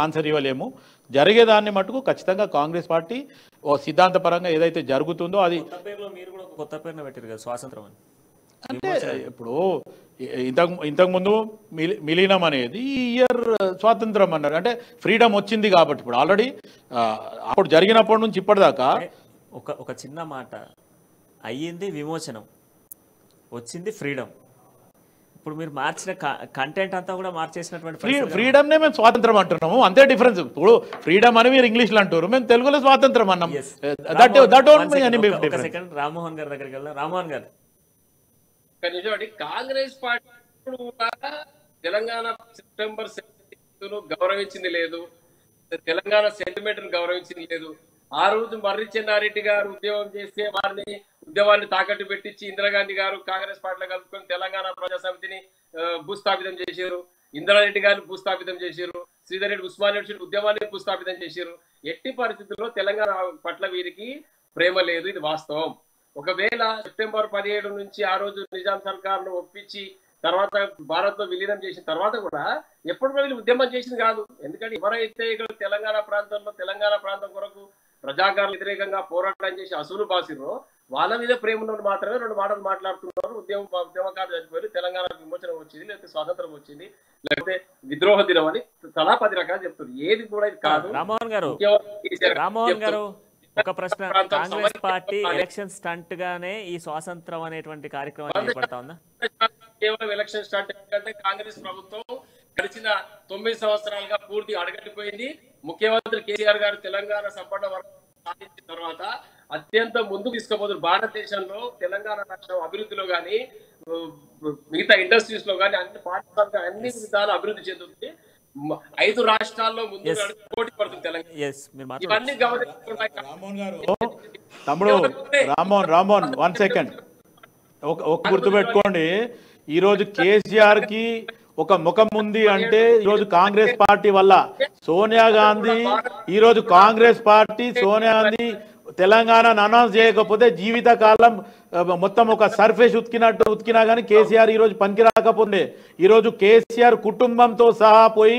ఆన్సర్ ఇవ్వలేము. జరిగేదాన్ని మటుకు ఖచ్చితంగా కాంగ్రెస్ పార్టీ ఓ సిద్ధాంతపరంగా ఏదైతే జరుగుతుందో అది మీరు కూడా కొత్త పేరును పెట్టారు కదా, స్వాతంత్రం అని. అంటే ఇప్పుడు ఇంతకుముందు మిలీనం అనేది ఈ ఇయర్ స్వాతంత్రం అన్నారు, అంటే ఫ్రీడమ్ వచ్చింది కాబట్టి. ఇప్పుడు ఆల్రెడీ అప్పుడు జరిగినప్పటి నుంచి ఇప్పటిదాకా ఒక చిన్న మాట, అయ్యింది విమోచనం, వచ్చింది ఫ్రీడమ్. ఇప్పుడు మీరు మార్చిన కంటెంట్ అంతా కూడా మార్చేసినటువంటి ఫ్రీడమ్ నే మేము స్వాతంత్రం అంటున్నాము, అంతే డిఫరెన్స్. ఇప్పుడు ఫ్రీడమ్ అని మీరు ఇంగ్లీష్ లో అంటారు, మేము తెలుగులో స్వాతంత్రం అన్నాం. రామ్మోహన్ గారి దగ్గరికి వెళ్దాం. రామ్మోహన్ గారు, కాంగ్రెస్ పార్టీ కూడా తెలంగాణ September 17th గౌరవించింది లేదు, తెలంగాణ సెంటిమెంట్ గౌరవించింది లేదు. ఆ రోజు మర్రి చెన్నారెడ్డి గారు ఉద్యమం చేస్తే ఉద్యమాన్ని తాకట్టు పెట్టించి ఇందిరాగాంధీ గారు కాంగ్రెస్ పార్టీలో కలుపుకొని తెలంగాణ ప్రజా సమితిని భూస్థాపితం చేశారు. ఇందిరారెడ్డి గారిని భూస్థాపితం చేశారు. శ్రీధర్ రెడ్డి ఉస్మాన్ యూనివర్సిటీ ఉద్యమాన్ని భూస్థాపితం చేశారు. ఎట్టి పరిస్థితుల్లో తెలంగాణ పట్ల వీరికి ప్రేమ లేదు, ఇది వాస్తవం. ఒకవేళ September 17 నుంచి ఆ రోజు నిజాం సర్కార్ను ఒప్పించి తర్వాత భారత్ లో విలీనం చేసిన తర్వాత కూడా ఎప్పుడు వీళ్ళు ఉద్యమం చేసింది కాదు. ఎందుకంటే ఎవరైతే ఇక్కడ తెలంగాణ ప్రాంతం కొరకు ప్రజాకారుల వ్యతిరేకంగా పోరాటం చేసి అసూలు బాసిరో వాళ్ళ మీద ప్రేమ ఉన్న మాత్రమే 2 మాటలు మాట్లాడుతున్నారు. ఉద్యమకారులు చనిపోయి తెలంగాణ విమోచనం వచ్చింది, లేకపోతే స్వాతంత్రం వచ్చింది, లేకపోతే విద్రోహ దినం అని తలా 10 రకాలు చెప్తారు. ఏది కూడా ఇది కాదు. రామ్మోహన్ గారు ఒక ప్రశ్న, కాంగ్రెస్ పార్టీ ఎలక్షన్ స్టంట్ గానే ఈ స్వాతంత్రం అనేటువంటి కార్యక్రమం చేపడతా ఉందా? కేవలం ఎలక్షన్ స్టంట్ అంటే కాంగ్రెస్ ప్రభుత్వం గడిచిన 9 సంవత్సరాలుగా పూర్తి అడగట్టిపోయింది. ముఖ్యమంత్రి కేసీఆర్ గారు తెలంగాణ సంపన్న వర్గం సాధించిన తర్వాత అత్యంత ముందుకు తీసుకుపోతున్నారు. భారతదేశంలో తెలంగాణ రాష్ట్రం అభివృద్ధిలో కానీ మిగతా ఇండస్ట్రీస్ లో కానీ అన్ని విధాలు అభివృద్ధి చెందుతుంది. 5 రాష్ట్రాల్లో ముందు పోటీ పడుతుంది తెలంగాణ. ఇవన్నీ తమ్ముడు రామ్మోహన్ 1 సెకండ్ ఒక గుర్తుపెట్టుకోండి. ఈరోజు కేసీఆర్ కి ఒక ముఖం ఉంది అంటే ఈరోజు కాంగ్రెస్ పార్టీ వల్ల. సోనియా గాంధీ ఈరోజు కాంగ్రెస్ పార్టీ సోనియా గాంధీ తెలంగాణను అనౌన్స్ చేయకపోతే జీవితకాలం మొత్తం ఒక సర్ఫేస్ ఉతికినా కానీ కేసీఆర్ ఈరోజు పనికి రాకపోతే, ఈరోజు కేసీఆర్ కుటుంబంతో సహా పోయి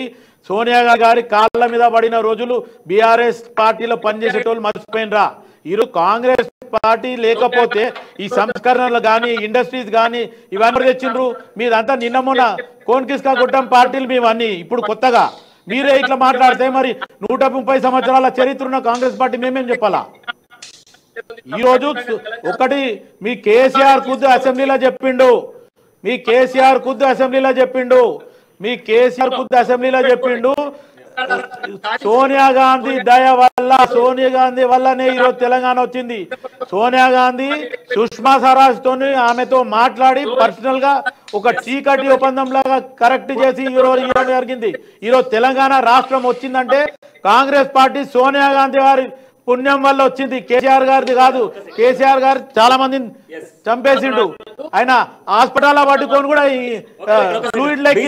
సోనియా గారి కాళ్ళ మీద పడిన రోజులు బీఆర్ఎస్ పార్టీలో పనిచేసేటోళ్ళు మర్చిపోయినరా? ఈరోజు కాంగ్రెస్ పార్టీ లేకపోతే ఈ సంస్కరణలు కానీ ఇండస్ట్రీస్ కానీ ఇవన్నీ తెచ్చిండ్రు. మీదంతా నిన్న మొన్న కోన్కిస్కా గుట్టం పార్టీలు మేమన్నీ. ఇప్పుడు కొత్తగా మీరే ఇట్లా మాట్లాడితే మరి 130 సంవత్సరాల చరిత్ర ఉన్న కాంగ్రెస్ పార్టీ మేమేం చెప్పాలా? ఈరోజు ఒకటి మీ కేసీఆర్ ఖుద్దు అసెంబ్లీలో చెప్పిండు, సోనియా గాంధీ దయ వల్ల, సోనియా గాంధీ వల్లనే ఈరోజు తెలంగాణ వచ్చింది. సోనియా గాంధీ సుష్మా స్వరాజ్ తోని ఆమెతో మాట్లాడి పర్సనల్ గా ఒక చీకటి ఒప్పందం లాగా కరెక్ట్ చేసి ఈరోజు జరిగింది. ఈరోజు తెలంగాణ రాష్ట్రం వచ్చిందంటే కాంగ్రెస్ పార్టీ సోనియా గాంధీ గారి పుణ్యం వల్ల వచ్చింది, కేసీఆర్ గారిది కాదు. కేసీఆర్ గారు చాలా మందిని చంపేసిండు. ఆయన హాస్పిటల్ పట్టుకొని కూడా ఈ ఫ్లూయిడ్ లైక్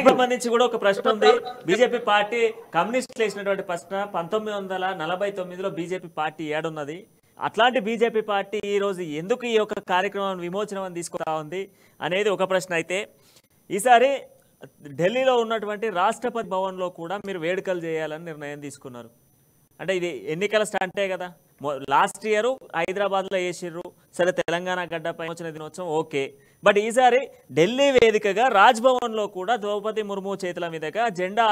సంబంధించి కూడా ఒక ప్రశ్న ఉంది. బీజేపీ పార్టీ కమ్యూనిస్టులు వేసినటువంటి ప్రశ్న 1949లో బీజేపీ పార్టీ ఏడున్నది? అట్లాంటి బీజేపీ పార్టీ ఈ రోజు ఎందుకు ఈ యొక్క కార్యక్రమం విమోచనం తీసుకురా ఉంది అనేది ఒక ప్రశ్న. అయితే ఈసారి ఢిల్లీలో ఉన్నటువంటి రాష్ట్రపతి భవన్లో కూడా మీరు వేడుకలు చేయాలని నిర్ణయం తీసుకున్నారు. అంటే ఇది ఎన్నికల స్టంటే కదా. లాస్ట్ ఇయర్ హైదరాబాద్లో వేసిర్రు, సరే తెలంగాణ గడ్డపై విమోచన దినోత్సవం ఓకే. బట్ ఈసారి ఢిల్లీ వేదికగా రాజ్భవన్లో కూడా ద్రౌపది ముర్ము చేతుల మీదుగా జెండా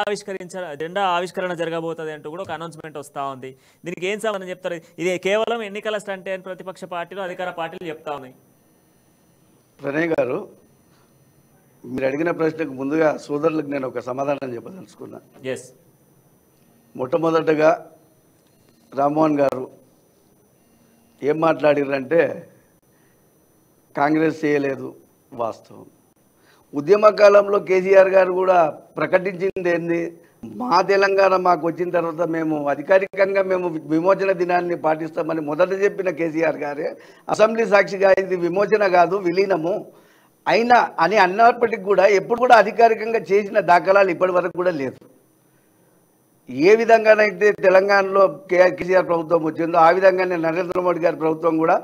ఆవిష్కరణ జరగబోతుంది అంటూ కూడా ఒక అనౌన్స్మెంట్ వస్తూ ఉంది. దీనికి ఏం సమాధానం చెప్తారు? ఇది కేవలం ఎన్నికల స్టంటే అని ప్రతిపక్ష పార్టీలు అధికార పార్టీలు చెప్తా ఉన్నాయి. ప్రణయ్ గారు, మీరు అడిగిన ప్రశ్నకు ముందుగా సోదరులకు నేను ఒక సమాధానం చెప్పదలుచుకున్నా. ఎస్, మొట్టమొదటగా రామ్మోహన్ గారు ఏం మాట్లాడారంటే కాంగ్రెస్ చేయలేదు, వాస్తవం. ఉద్యమ కాలంలో కేసీఆర్ గారు కూడా ప్రకటించింది ఏంది, మా తెలంగాణ మాకు వచ్చిన తర్వాత మేము అధికారికంగా మేము విమోచన దినాన్ని పాటిస్తామని మొదట చెప్పిన కేసీఆర్ గారే అసెంబ్లీ సాక్షిగా ఇది విమోచన కాదు విలీనము అయినా అని అన్నప్పటికీ కూడా ఎప్పుడు కూడా అధికారికంగా చేసిన దాఖలాలు ఇప్పటి వరకు కూడా లేదు. ఏ విధంగానైతే తెలంగాణలో కేసీఆర్ ప్రభుత్వం వచ్చిందో ఆ విధంగానే నరేంద్ర మోడీ గారి ప్రభుత్వం కూడా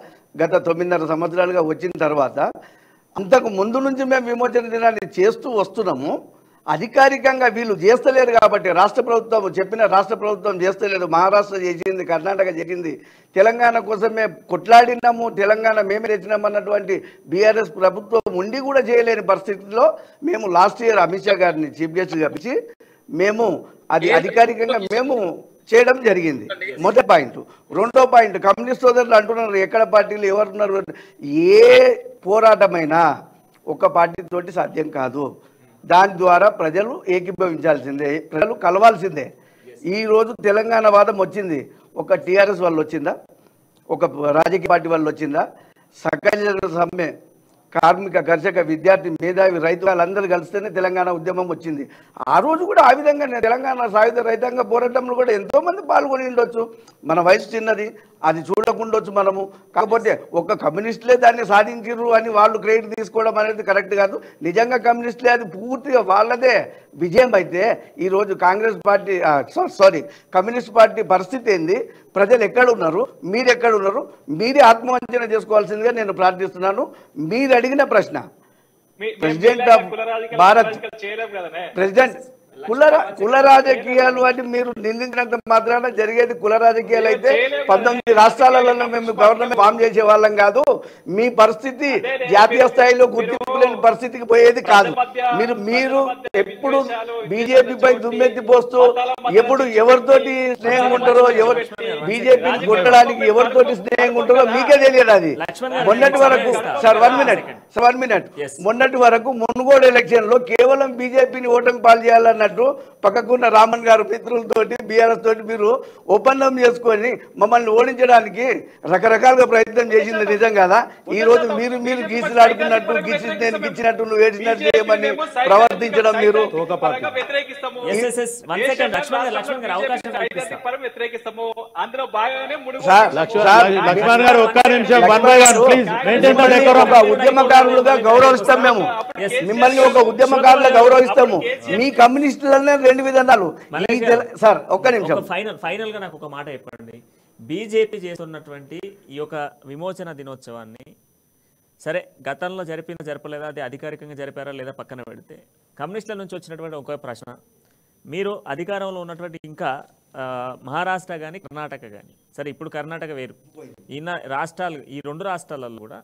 గత 9.5 సంవత్సరాలుగా వచ్చిన తర్వాత అంతకు ముందు నుంచి మేము విమోచన దినాన్ని చేస్తూ వస్తున్నాము. అధికారికంగా వీళ్ళు చేస్తలేరు కాబట్టి రాష్ట్ర ప్రభుత్వం చేస్తలేదు. మహారాష్ట్ర చేసింది, కర్ణాటక చేసింది. తెలంగాణ కోసమే కొట్లాడినాము, తెలంగాణ మేమే తెచ్చినామన్నటువంటి బీఆర్ఎస్ ప్రభుత్వం ఉండి కూడా చేయలేని పరిస్థితిలో మేము లాస్ట్ ఇయర్ అమిత్ షా గారిని చీఫ్ గెస్ట్గా పిలిచి మేము అది అధికారికంగా మేము చేయడం జరిగింది. మొదటి పాయింట్. రెండో పాయింట్, కమ్యూనిస్ట్ సోదరులు అంటున్నారు ఎక్కడ పార్టీలు ఎవరున్నారు. ఏ పోరాటమైనా ఒక పార్టీతోటి సాధ్యం కాదు. దాని ద్వారా ప్రజలు ఏకీభవించాల్సిందే, ప్రజలు కలవాల్సిందే. ఈరోజు తెలంగాణ వాదం వచ్చింది, ఒక టీఆర్ఎస్ వాళ్ళు వచ్చిందా, ఒక రాజకీయ పార్టీ వాళ్ళు వచ్చిందా? సకల సమ్మె కార్మిక, కర్షక, విద్యార్థి, మేధావి, రైతు వాళ్ళందరూ కలిస్తేనే తెలంగాణ ఉద్యమం వచ్చింది. ఆ రోజు కూడా ఆ విధంగా తెలంగాణ సాయుధ రైతాంగ పోరాటంలో కూడా ఎంతోమంది పాల్గొని ఉండొచ్చు. మన వయసు చిన్నది, అది చూడకుండొచ్చు మనము. కాకపోతే ఒక్క కమ్యూనిస్టులే దాన్ని సాధించారు అని వాళ్ళు క్రెడిట్ తీసుకోవడం అనేది కరెక్ట్ కాదు. నిజంగా కమ్యూనిస్టులే అది పూర్తిగా వాళ్ళదే విజయం అయితే ఈరోజు కాంగ్రెస్ పార్టీ కమ్యూనిస్ట్ పార్టీ పరిస్థితి ఏంది? ప్రజలు ఎక్కడున్నారు, మీరు ఎక్కడున్నారు? మీరే ఆత్మవంచన చేసుకోవాల్సిందిగా నేను ప్రార్థిస్తున్నాను. మీరు అడిగిన ప్రశ్న, ప్రెసిడెంట్ ఆఫ్ భారత్, ప్రెసిడెంట్ కుల రాజకీయాలు అని మీరు నిందించినంత మాత్రాన జరిగేది కుల రాజకీయాలు అయితే 19 రాష్ట్రాలలో మేము గవర్నమెంట్ ఫామ్ చేసే వాళ్ళం కాదు. మీ పరిస్థితి జాతీయ స్థాయిలో గుర్తింపు లేని పరిస్థితికి పోయేది కాదు. మీరు ఎప్పుడు బీజేపీపై దుమ్మెత్తి పోస్తూ ఎప్పుడు ఎవరితోటి స్నేహంగా ఉంటారో, బీజేపీని కొట్టడానికి ఎవరితోటి స్నేహంగా ఉంటారో మీకే తెలియదు. అది మొన్నటి వరకు వన్ మినిట్ మొన్నటి వరకు మునుగోడు ఎలక్షన్ లో కేవలం బీజేపీని ఓటమి పాలు చేయాలన్నట్టు పక్కకున్న రామన్ గారు మిత్రులతోటి బీఆర్ఎస్ తోటి మీరు ఒప్పందం చేసుకొని మమ్మల్ని ఓడించడానికి రకరకాలుగా ప్రయత్నం చేసింది నిజం కదా? ఈ రోజు మీరు గీసులాడుకున్నట్టు నేను గిచ్చినట్టు నువ్వు ఏడిచినట్టు చేయమని ప్రవర్తించడం మీరు ఉద్యమకారులుగా గౌరవిస్తాం. మేము మిమ్మల్ని ఒక ఉద్యమకారులుగా గౌరవిస్తాము. మీ కమ్యూనిస్టులనే 2 విధానాలు. సార్ ఒక్క నిమిషం, ఫైనల్ గా నాకు ఒక మాట చెప్పండి. బీజేపీ చేస్తున్నటువంటి ఈ యొక్క విమోచన దినోత్సవాన్ని సరే గతంలో జరపలేదా, అది అధికారికంగా జరిపారా లేదా పక్కన పెడితే, కమ్యూనిస్టుల నుంచి వచ్చినటువంటి ఒక ప్రశ్న, మీరు అధికారంలో ఉన్నటువంటి ఇంకా మహారాష్ట్ర కానీ కర్ణాటక కానీ, సరే ఇప్పుడు కర్ణాటక వేరు, రాష్ట్రాలు ఈ 2 రాష్ట్రాలలో కూడా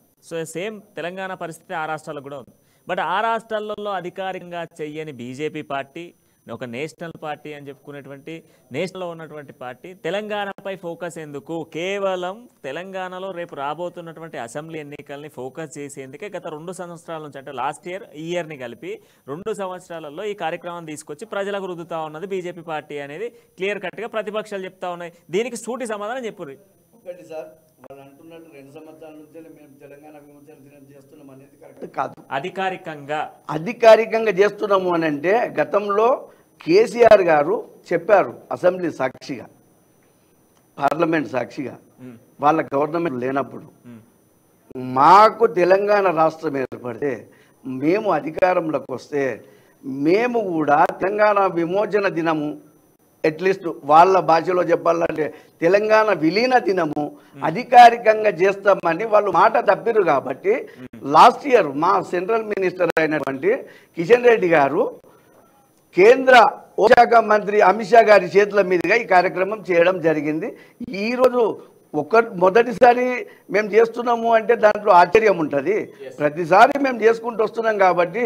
సేమ్ తెలంగాణ పరిస్థితి ఆ రాష్ట్రాల్లో కూడా ఉంది. బట్ ఆ రాష్ట్రాలలో అధికారికంగా చెయ్యని బీజేపీ పార్టీ, ఒక నేషనల్ పార్టీ అని చెప్పుకునేటువంటి నేషనల్లో ఉన్నటువంటి పార్టీ తెలంగాణపై ఫోకస్ ఎందుకు? కేవలం తెలంగాణలో రేపు రాబోతున్నటువంటి అసెంబ్లీ ఎన్నికల్ని ఫోకస్ చేసేందుకే గత 2 సంవత్సరాల నుంచి, అంటే లాస్ట్ ఇయర్ని కలిపి 2 సంవత్సరాలలో ఈ కార్యక్రమాన్ని తీసుకొచ్చి ప్రజలకు రుద్దుతా ఉన్నది బీజేపీ పార్టీ అనేది క్లియర్ కట్గా ప్రతిపక్షాలు చెప్తా ఉన్నాయి. దీనికి సూటి సమాధానం చెప్పుర్రి. ఒకటి సార్, వాళ్ళు అంటున్నట్టు 2 సంవత్సరాల నుంచే మేము తెలంగాణ విమోచన దినం చేస్తున్నాం అనేది కరెక్ట్ కాదు. అధికారికంగా చేస్తున్నాము అని అంటే గతంలో కేసీఆర్ గారు చెప్పారు అసెంబ్లీ సాక్షిగా, పార్లమెంట్ సాక్షిగా వాళ్ళ గవర్నమెంట్ లేనప్పుడు మాకు తెలంగాణ రాష్ట్రం ఏర్పడితే మేము అధికారంలోకి వస్తే మేము కూడా తెలంగాణ విమోచన దినము అట్లీస్ట్ వాళ్ళ భాషలో చెప్పాలంటే తెలంగాణ విలీన దినము అధికారికంగా చేస్తామని వాళ్ళు మాట తప్పిరు కాబట్టి లాస్ట్ ఇయర్ మా సెంట్రల్ మినిస్టర్ అయినటువంటి కిషన్ రెడ్డి గారు కేంద్ర హోంశాఖ మంత్రి అమిత్ షా గారి చేతుల మీదుగా ఈ కార్యక్రమం చేయడం జరిగింది. ఈరోజు మొదటిసారి మేము చేస్తున్నాము అంటే దాంట్లో ఆశ్చర్యం ఉంటుంది. ప్రతిసారి మేము చేసుకుంటూ వస్తున్నాం కాబట్టి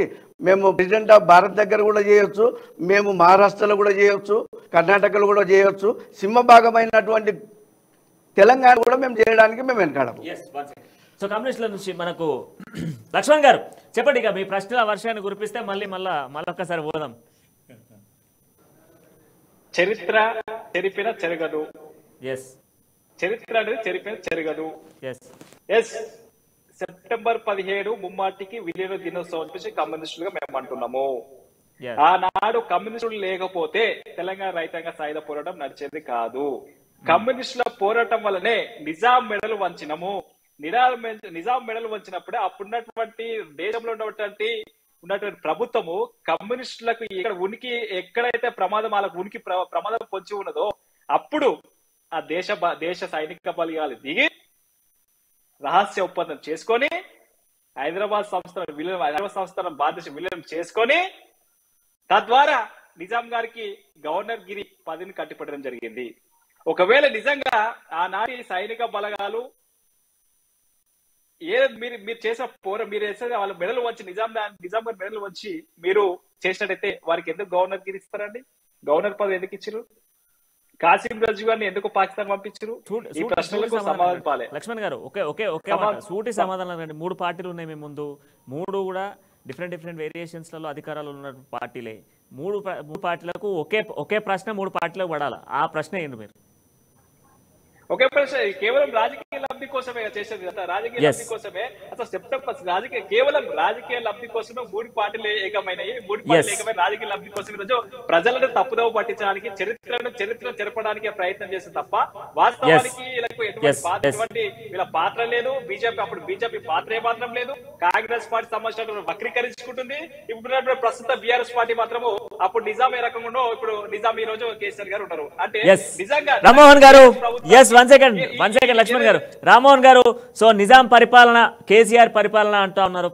మేము ప్రెసిడెంట్ ఆఫ్ భారత్ దగ్గర కూడా చేయొచ్చు, మేము మహారాష్ట్రలో కూడా చేయొచ్చు, కర్ణాటకలో కూడా చేయొచ్చు, సింహభాగమైనటువంటి తెలంగాణ కూడా మేము చేయడానికి మేము వెనకాడము. సో కమ్యూనిస్టుల నుంచి మనకు లక్ష్మణ్ గారు చెప్పండి, ఇక మీ ప్రశ్నల వర్షాన్ని కురిపిస్తే మళ్ళొక్కసారి పోదాం. చరిత్ర చెరిపిన చెరగదు. ఎస్, చరిత్ర అనేది చెరిపిన చెరగదు. ఎస్ ఎస్, సెప్టెంబర్ 17 ముమ్మాటికి విలీన దినోత్సవం చెప్పేసి కమ్యూనిస్టులుగా మేము అంటున్నాము. ఆనాడు కమ్యూనిస్టులు లేకపోతే తెలంగాణ రైతాంగ సాయుధ పోరాటం నడిచేది కాదు. కమ్యూనిస్టుల పోరాటం వల్లనే నిజాం మెడలు వంచినము. నిజాం మెడలు వంచినప్పుడే అప్పుడున్నటువంటి దేశంలో ఉన్నటువంటి ప్రభుత్వము కమ్యూనిస్టులకు ఇక్కడ ఉనికి ఎక్కడైతే ప్రమాదం వాళ్ళకు ఉనికి ప్రమాదం పొంచి ఉన్నదో అప్పుడు ఆ దేశ సైనిక బలగాలు దిగి రహస్య ఒప్పందం చేసుకొని హైదరాబాద్ సంస్థానం భారతదేశం విలీనం చేసుకొని తద్వారా నిజాం గారికి గవర్నర్ గిరి పదవిని కట్టిపట్టడం జరిగింది. ఒకవేళ నిజంగా ఆనాటి సైనిక బలగాలు మీరు చేసిన మీరు చేసేది వాళ్ళ మెడలు వచ్చి నిజాం గారి మెడలు వచ్చి మీరు చేసినట్టయితే వారికి ఎందుకు గవర్నర్ గిరి ఇస్తారండి? గవర్నర్ పదవి ఎందుకు ఇచ్చారు? కాసిం రాజు గారిని ఎందుకు పాకిస్తాన్ పంపించారు? ఈ ప్రశ్నలకు సమాధానం పాలే. లక్ష్మణ్ గారు ఒకే సూటి సమాధానం రండి. 3 పార్టీలు ఉన్నాయి మీ ముందు, 3 కూడా డిఫరెంట్ వేరియేషన్స్లలో అధికారాలు ఉన్న పార్టీలే. 3 పార్టీలకు ఒకే ప్రశ్న 3 పార్టీలకు పడాలి. ఆ ప్రశ్న ఏంటి మీరు? ఒకే ప్రశ్న, కేవలం రాజకీయ లబ్ధి కోసమే చేసేది, రాజకీయ లబ్ధి కోసమే. అసలు సెప్టెంబర్ కేవలం రాజకీయ లబ్ధి కోసమే 3 పార్టీలు ఏకమైనవి. 3 పార్టీలు ఏకమైన రాజకీయ లబ్ధి కోసం ఈరోజు ప్రజలను తప్పుదోవ పట్టించడానికి చరిత్ర జరపడానికి ప్రయత్నం చేస్తుంది తప్ప వాస్తవానికి ఎటువంటి వీళ్ళ పాత్ర లేదు. బీజేపీ పాత్ర ఏమాత్రం లేదు. కాంగ్రెస్ పార్టీ సంబంధించిన వక్రీకరించుకుంటుంది. ఇప్పుడు ప్రస్తుత బీఆర్ఎస్ పార్టీ మాత్రము అప్పుడు నిజాం ఏ రకంగా ఉండో ఇప్పుడు నిజాం ఈ రోజు కేసీఆర్ గారు ఉన్నారు. అంటే నిజంగా రామ్మోహన్ గారు వన్ సెకండ్ లక్ష్మణ్ గారు, రామ్మోహన్ గారు, సో నిజాం పరిపాలన కేసీఆర్ పరిపాలన అంటూ ఉన్నారు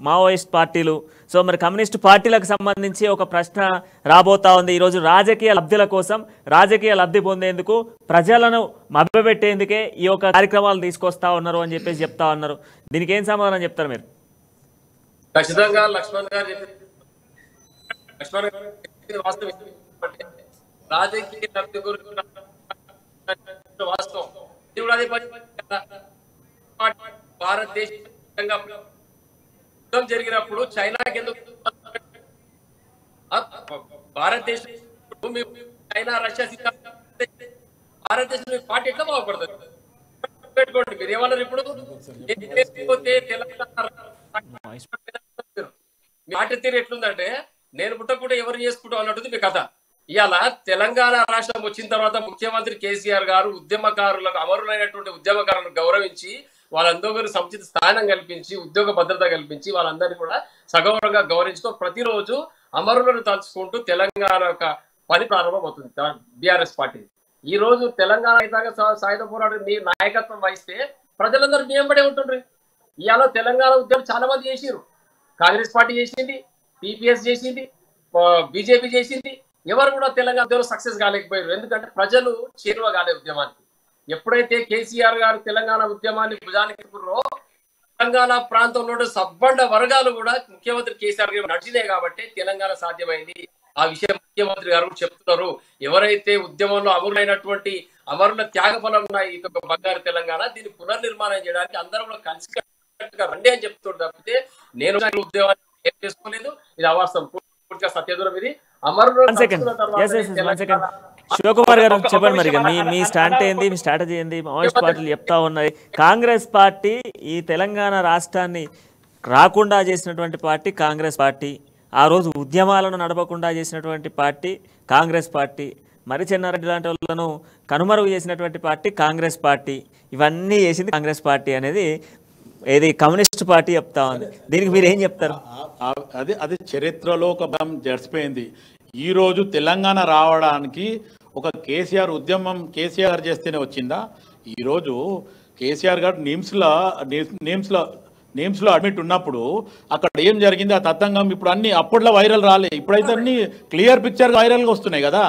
మావోయిస్ట్ పార్టీలు. సో మరి కమ్యూనిస్టు పార్టీలకు సంబంధించి ఒక ప్రశ్న రాబోతా ఉంది. ఈరోజు రాజకీయ లబ్ధుల కోసం, రాజకీయ లబ్ధి పొందేందుకు, ప్రజలను మభ్యపెట్టేందుకే ఈ యొక్క కార్యక్రమాలు తీసుకొస్తా ఉన్నారు అని చెప్పేసి చెప్తా ఉన్నారు. దీనికి ఏం సమాధానం చెప్తారు మీరు? ఖచ్చితంగా లక్ష్మణ్ గారు రాజకీయ లబ్ధి గురించి వాస్తవం. భారతదేశం జరిగినప్పుడు చైనాకి ఎందుకు భారతదేశం చైనా రష్యా భారతదేశం పార్టీ ఎట్లా బాగుపడుతుంది పెట్టుకోండి. మీరు ఏమన్నారు ఇప్పుడు పార్టీ తీరు ఎట్లుందంటే నేను పుట్టకుండా ఎవరు చేసుకుంటాం అన్నట్టు మీ కథ. ఇవాళ తెలంగాణ రాష్ట్రం వచ్చిన తర్వాత ముఖ్యమంత్రి కేసీఆర్ గారు ఉద్యమకారులకు, అమరులైనటువంటి ఉద్యమకారులను గౌరవించి వాళ్ళందరూ సముచిత స్థానం కల్పించి, ఉద్యోగ భద్రత కల్పించి వాళ్ళందరినీ కూడా సగౌరవంగా గౌరవించుతూ ప్రతిరోజు అమరులను తలుచుకుంటూ తెలంగాణ యొక్క పని ప్రారంభమవుతుంది బీఆర్ఎస్ పార్టీ. ఈ రోజు తెలంగాణ రైతాంగ సాయుధ పోరాటం మీ నాయకత్వం వహిస్తే ప్రజలందరూ మీ వెంబడే ఉంటుండ్రు. ఇవాళ తెలంగాణ ఉద్యమం చాలా మంది చేసిరు. కాంగ్రెస్ పార్టీ చేసింది, టీపీఎస్ చేసింది, బీజేపీ చేసింది. ఎవరు కూడా తెలంగాణ ఉద్యమం సక్సెస్ కాలేకపోయారు. ఎందుకంటే ప్రజలు చేరువ కాలే ఉద్యమానికి. ఎప్పుడైతే కేసీఆర్ గారు తెలంగాణ ఉద్యమాన్ని భుజానికి ఎత్తుకున్నారో తెలంగాణ ప్రాంతంలో సబ్బండ వర్గాలు కూడా ముఖ్యమంత్రి కేసీఆర్ గారు నడిచినాయి కాబట్టి తెలంగాణ సాధ్యమైంది. ఆ విషయం ముఖ్యమంత్రి గారు చెప్తున్నారు. ఎవరైతే ఉద్యమంలో అమరులైనటువంటి అమరుల త్యాగఫలం ఉన్నాయి ఈ బంగారు తెలంగాణ, దీన్ని పునర్నిర్మాణం చేయడానికి అందరూ కూడా కలిసికట్టుగా రండి అని చెప్తున్నారు తప్పితే నేను ఉద్యమాన్ని ఏం చేసుకోలేదు. ఇది అవాస్తవం, పూర్తిగా సత్యదూరం. ఇది శివకుమార్ గారు చెప్పండి మరి మీ స్టాండ్ ఏంది, మీ స్ట్రాటజీ ఏంది? మావోయిస్ట్ పార్టీలు చెప్తా ఉన్నాయి కాంగ్రెస్ పార్టీ ఈ తెలంగాణ రాష్ట్రాన్ని రాకుండా చేసినటువంటి పార్టీ కాంగ్రెస్ పార్టీ, ఆ రోజు ఉద్యమాలను నడపకుండా చేసినటువంటి పార్టీ కాంగ్రెస్ పార్టీ. మరి చెన్నారెడ్డి లాంటి వాళ్ళను కనుమరుగు చేసినటువంటి పార్టీ కాంగ్రెస్ పార్టీ. ఇవన్నీ చేసింది కాంగ్రెస్ పార్టీ అనేది ఏది కమ్యూనిస్ట్ పార్టీ చెప్తా ఉంది. దీనికి మీరు ఏం చెప్తారు? అది చరిత్రలో ఒక భాగం జరిసిపోయింది. ఈరోజు తెలంగాణ రావడానికి ఒక కేసీఆర్ ఉద్యమం కేసీఆర్ చేస్తేనే వచ్చిందా? ఈరోజు కేసీఆర్ గారు నేమ్స్లో అడ్మిట్ ఉన్నప్పుడు అక్కడ ఏం జరిగింది ఆ తతంగం ఇప్పుడు అన్ని అప్పట్లో వైరల్ రాలే, ఇప్పుడైతే అన్ని క్లియర్ పిక్చర్ వైరల్గా వస్తున్నాయి కదా.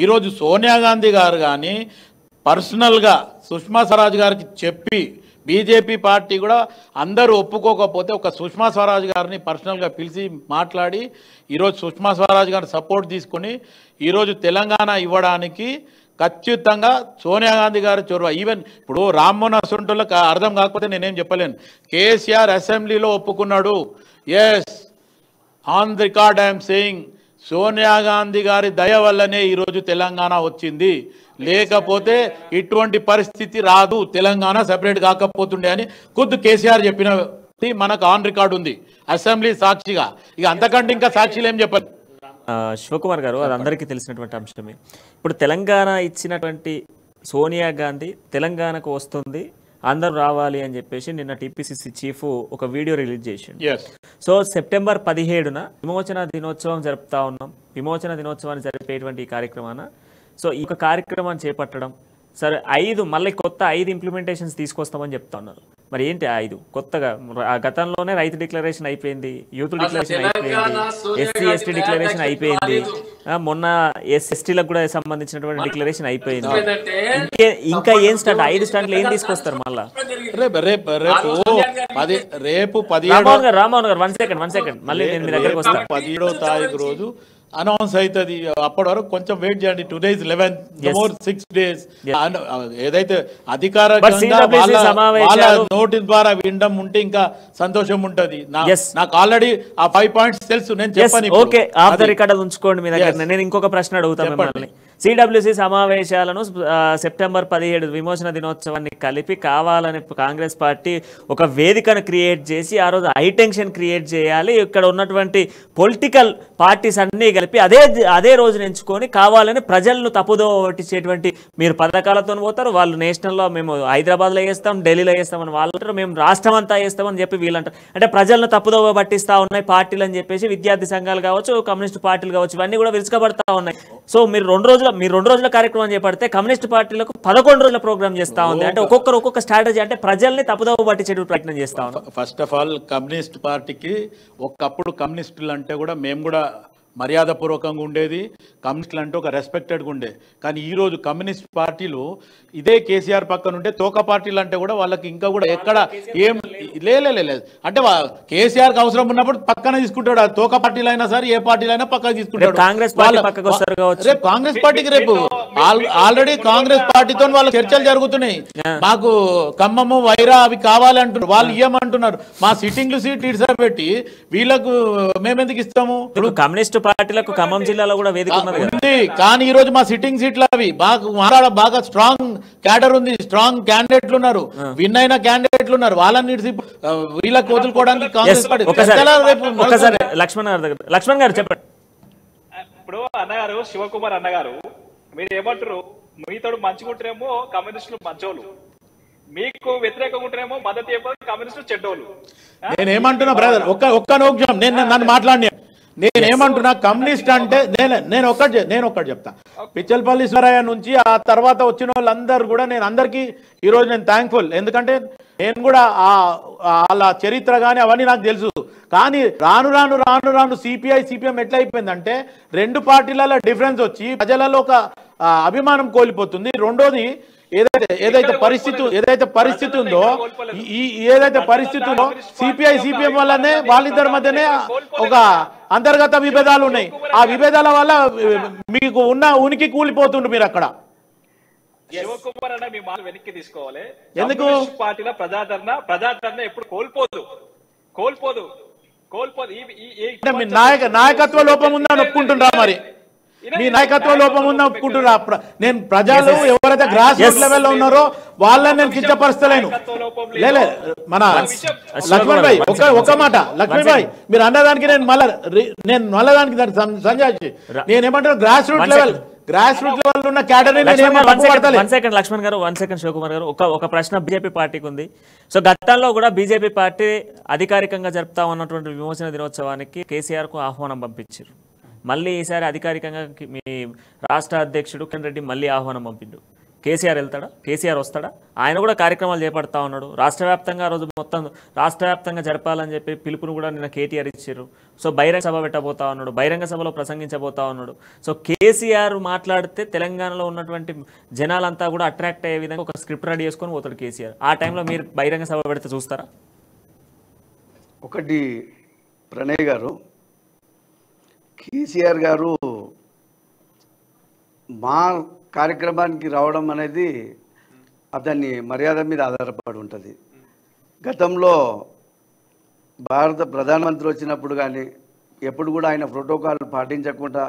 ఈరోజు సోనియా గాంధీ గారు కానీ పర్సనల్గా సుష్మా స్వరాజ్ గారికి చెప్పి బీజేపీ పార్టీ కూడా అందరూ ఒప్పుకోకపోతే ఒక సుష్మా స్వరాజ్ గారిని పర్సనల్గా పిలిచి మాట్లాడి ఈరోజు సుష్మా స్వరాజ్ గారిని సపోర్ట్ తీసుకొని ఈరోజు తెలంగాణ ఇవ్వడానికి ఖచ్చితంగా సోనియా గాంధీ గారి చొరవ. ఈవెన్ ఇప్పుడు రామ్మోహన్ అసొంటోళ్ళకి అర్థం కాకపోతే నేనేం చెప్పలేను. కేసీఆర్ అసెంబ్లీలో ఒప్పుకున్నాడు. Yes, on record I'm saying Sonia Gandhi గారి దయ వల్లనే ఈరోజు తెలంగాణ వచ్చింది, లేకపోతే ఇటువంటి పరిస్థితి రాదు, తెలంగాణ సెపరేట్ కాకపోతుండే అని ఖుద్దు కేసీఆర్ చెప్పినది మనకు ఆన్ రికార్డు ఉంది, అసెంబ్లీ సాక్షిగా. ఇక అంతకంటే ఇంకా సాక్షిలు ఏం చెప్పాలి. శివకుమార్ గారు, అది అందరికీ తెలిసినటువంటి అంశమే. ఇప్పుడు తెలంగాణ ఇచ్చినటువంటి సోనియా గాంధీ తెలంగాణకు వస్తుంది, అందరూ రావాలి అని చెప్పేసి నిన్న టీపీసీసీ చీఫ్ ఒక వీడియో రిలీజ్ చేసిండు. సో సెప్టెంబర్ 17న విమోచన దినోత్సవం జరుపుతా ఉన్నాం. విమోచన దినోత్సవాన్ని జరిపేటువంటి ఈ కార్యక్రమాన సో ఈ యొక్క కార్యక్రమాన్ని చేపట్టడం సరే, మళ్ళీ కొత్త 5 ఇంప్లిమెంటేషన్స్ తీసుకొస్తామని చెప్తా ఉన్నారు. మరి ఏంటి 5 కొత్తగా? గతంలోనే రైతు డిక్లరేషన్ అయిపోయింది, యూత్ డిక్లరేషన్ అయిపోయింది, ఎస్సీ ఎస్టీ డిక్లరేషన్ అయిపోయింది, మొన్న ఎస్టీలకు కూడా సంబంధించినటువంటి డిక్లరేషన్ అయిపోయింది. ఇంకా ఏం స్టార్ట్? 5 స్టార్ట్లు ఏం తీసుకొస్తారు మళ్ళా? రేపు రామ్మోహన్ గారు 1 సెకండ్ మళ్ళీ నేను మీ దగ్గరకు వస్తాను. 17వ తారీఖు రోజు అనౌన్స్ అవుతుంది. అప్పటి వరకు కొంచెం వెయిట్ చేయండి. 2 days 11 6 days ఏదైతే అధికారికంగా వాళ్ళ నోటీస్ ద్వారా వినడం ఉంటే ఇంకా సంతోషం ఉంటది. నాకు ఆల్రెడీ ఆ 5 points తెలుసు, నేను చెప్పాను. ఓకే, ఆఫ్ ద రికార్డ్ ఉంచుకోండి మీ దగ్గర. నేను ఇంకొక ప్రశ్న అడుగుతాను మిమ్మల్ని. సిడబ్ల్యూసీ సమావేశాలను సెప్టెంబర్ 17 విమోచన దినోత్సవాన్ని కలిపి కావాలని కాంగ్రెస్ పార్టీ ఒక వేదికను క్రియేట్ చేసి ఆ రోజు హైటెన్షన్ క్రియేట్ చేయాలి, ఇక్కడ ఉన్నటువంటి పొలిటికల్ పార్టీస్ అన్నీ కలిపి అదే రోజున ఎంచుకొని కావాలని ప్రజలను తప్పుదోవ పట్టించేటువంటి మీరు పథకాలతో పోతారు. వాళ్ళు నేషనల్లో మేము హైదరాబాద్లో వేస్తాం, ఢిల్లీలో వేస్తామని వాళ్ళు అంటారు, మేము రాష్ట్రం అంతా వేస్తామని చెప్పి వీళ్ళంటారు. అంటే ప్రజలను తప్పుదోవ పట్టిస్తూ ఉన్నాయి పార్టీలు అని చెప్పేసి విద్యార్థి సంఘాలు కావచ్చు, కమ్యూనిస్ట్ పార్టీలు కావచ్చు, ఇవన్నీ కూడా విరుచుకబడతా ఉన్నాయి. సో మీరు 2 రోజుల కార్యక్రమం చేపడితే కమ్యూనిస్ట్ పార్టీలకు 11 రోజుల ప్రోగ్రామ్ చేస్తా ఉంది. అంటే ఒక్కొక్క స్ట్రాటజీ, అంటే ప్రజల్ని తప్పుదోవ పట్టించే ప్రయత్నం చేస్తా ఉన్నాం. ఫస్ట్ ఆఫ్ ఆల్ కమ్యూనిస్ట్ పార్టీకి ఒకప్పుడు కమ్యూనిస్టులు అంటే కూడా మేము కూడా మర్యాదపూర్వకంగా ఉండేది, కమ్యూనిస్టులు అంటే ఒక రెస్పెక్టెడ్గా ఉండే. కానీ ఈరోజు కమ్యూనిస్ట్ పార్టీలు ఇదే కేసీఆర్ పక్కన ఉంటే తోక పార్టీలు అంటే కూడా వాళ్ళకి ఇంకా కూడా ఎక్కడ ఏం లేదు. అంటే కేసీఆర్కి అవసరం ఉన్నప్పుడు పక్కన తీసుకుంటాడు. తోక పార్టీలు అయినా సరే ఏ పార్టీలు అయినా పక్కన తీసుకుంటాడు. కాంగ్రెస్ రేపు కాంగ్రెస్ పార్టీకి రేపు ఆల్రెడీ కాంగ్రెస్ పార్టీతో వాళ్ళ చర్చలు జరుగుతున్నాయి. మాకు ఖమ్మము వైరా అవి కావాలి అంటున్నారు, వాళ్ళు ఇయ్యమంటున్నారు. మా సిట్టింగ్లు సీట్ ఇడిసబెట్టి వీళ్ళకు మేమెందుకు ఇస్తాము? కమ్యూనిస్ట్ పార్టీలకు ఖమ్మం జిల్లాలో కూడా వేదిక ఉంది. కానీ ఈ రోజు మా సిట్టింగ్ సీట్లు అవి బాగా స్ట్రాంగ్ క్యాడర్ ఉంది, స్ట్రాంగ్ క్యాండిడేట్లు ఉన్నారు, విన్ అయిన క్యాండిడేట్లు ఉన్నారు. వాళ్ళని వీళ్ళకి వదులుకోవడానికి కాంగ్రెస్ పార్టీ. లక్ష్మణ్ గారు చెప్పండి. ఇప్పుడు అన్నగారు శివకుమార్ అన్నగారు మీరు ఏమంటారు? మీతో మంచిగుంటారేమో కమ్యూనిస్టులు మంచోళ్ళు, మీకు వ్యతిరేకంగా ఉంటారేమో మద్దతు ఇవ్వడం కమ్యూనిస్టులు చెడ్డోళ్ళు. నేనేమంటున్నా బ్రదర్, ఒక్క నిమిషం నన్ను మాట్లాడి. నేనేమంటున్నా, కమ్యూనిస్ట్ అంటే నేను ఒక్కటి చెప్తా. పిచ్చలపల్లి ఈశ్వరయ్య నుంచి ఆ తర్వాత వచ్చిన వాళ్ళందరూ కూడా నేను అందరికీ ఈరోజు నేను థ్యాంక్ఫుల్. ఎందుకంటే నేను కూడా వాళ్ళ చరిత్ర కానీ అవన్నీ నాకు తెలుసు. కానీ రాను సిపిఎం ఎట్లా అయిపోయిందంటే 2 పార్టీలలో డిఫరెన్స్ వచ్చి ప్రజలలో ఒక అభిమానం కోల్పోతుంది. రెండోది ఏదైతే పరిస్థితి ఉందో సిపిఎం వల్లనే వాళ్ళిద్దరి మధ్యనే ఒక అంతర్గత విభేదాలు ఉన్నాయి. ఆ విభేదాల వల్ల మీకు ఉన్న ఉనికి కూలిపోతుండ్రు మీరు అక్కడ. శివకుమార్ అన్న మీ మాట వెనక్కి తీసుకోవాలి. ఎందుకు? పార్టీల ప్రజాదరణ ఎప్పుడు కోల్పోదు. నాయకత్వ లోపం ఉందని ఒప్పుకుంటున్నారా? మరి మీ నాయకత్వ లోపం ఉంది ఒప్పుకుంటున్నా. నేను ప్రజలు ఎవరైతే గ్రాస్ రూట్ లెవెల్లో ఉన్నారో వాళ్ళని నేను కించపరుస్తలేను. లేలే మన లక్ష్మణ్ భాయ్ ఒక మాట, లక్ష్మణ్ భాయ్ మీరు అన్నదానికి నేను మళ్ళా దానికి సంజయ్ నేనేమంటాను, గ్రాస్ రూట్ లెవెల్ ఉన్న కేటగిరీ లక్ష్మణ్ గారు 1 సెకండ్ శివకుమార్ గారు ఒక ప్రశ్న బీజేపీ పార్టీకి ఉంది. సో గతంలో కూడా బీజేపీ పార్టీ అధికారికంగా జరుపుతా ఉన్నటువంటి విమోచన దినోత్సవానికి కేసీఆర్ కు ఆహ్వానం పంపించారు. మళ్ళీ ఈసారి అధికారికంగా మీ రాష్ట్ర అధ్యక్షుడు కిషన్ రెడ్డి మళ్ళీ ఆహ్వానం పంపిండు. కేసీఆర్ వెళ్తాడా? కేసీఆర్ వస్తాడా? ఆయన కూడా కార్యక్రమాలు చేపడతా ఉన్నాడు. రాష్ట్ర వ్యాప్తంగా రోజు మొత్తం రాష్ట్ర వ్యాప్తంగా జరపాలని చెప్పి పిలుపును కూడా నిన్న కేటీఆర్ ఇచ్చారు. సో బహిరంగ సభ పెట్టబోతా ఉన్నాడు, బహిరంగ సభలో ప్రసంగించబోతా ఉన్నాడు. సో కేసీఆర్ మాట్లాడితే తెలంగాణలో ఉన్నటువంటి జనాలంతా కూడా అట్రాక్ట్ అయ్యే విధంగా ఒక స్క్రిప్ట్ రెడీ చేసుకొని పోతాడు కేసీఆర్. ఆ టైంలో మీరు బహిరంగ సభ పెడితే చూస్తారా? ఒకటి ప్రణయ్ గారు, కేసీఆర్ గారు మా కార్యక్రమానికి రావడం అనేది అతని మర్యాద మీద ఆధారపడి ఉంటుంది. గతంలో భారత ప్రధానమంత్రి వచ్చినప్పుడు కానీ ఎప్పుడు కూడా ఆయన ప్రోటోకాల్ పాటించకుండా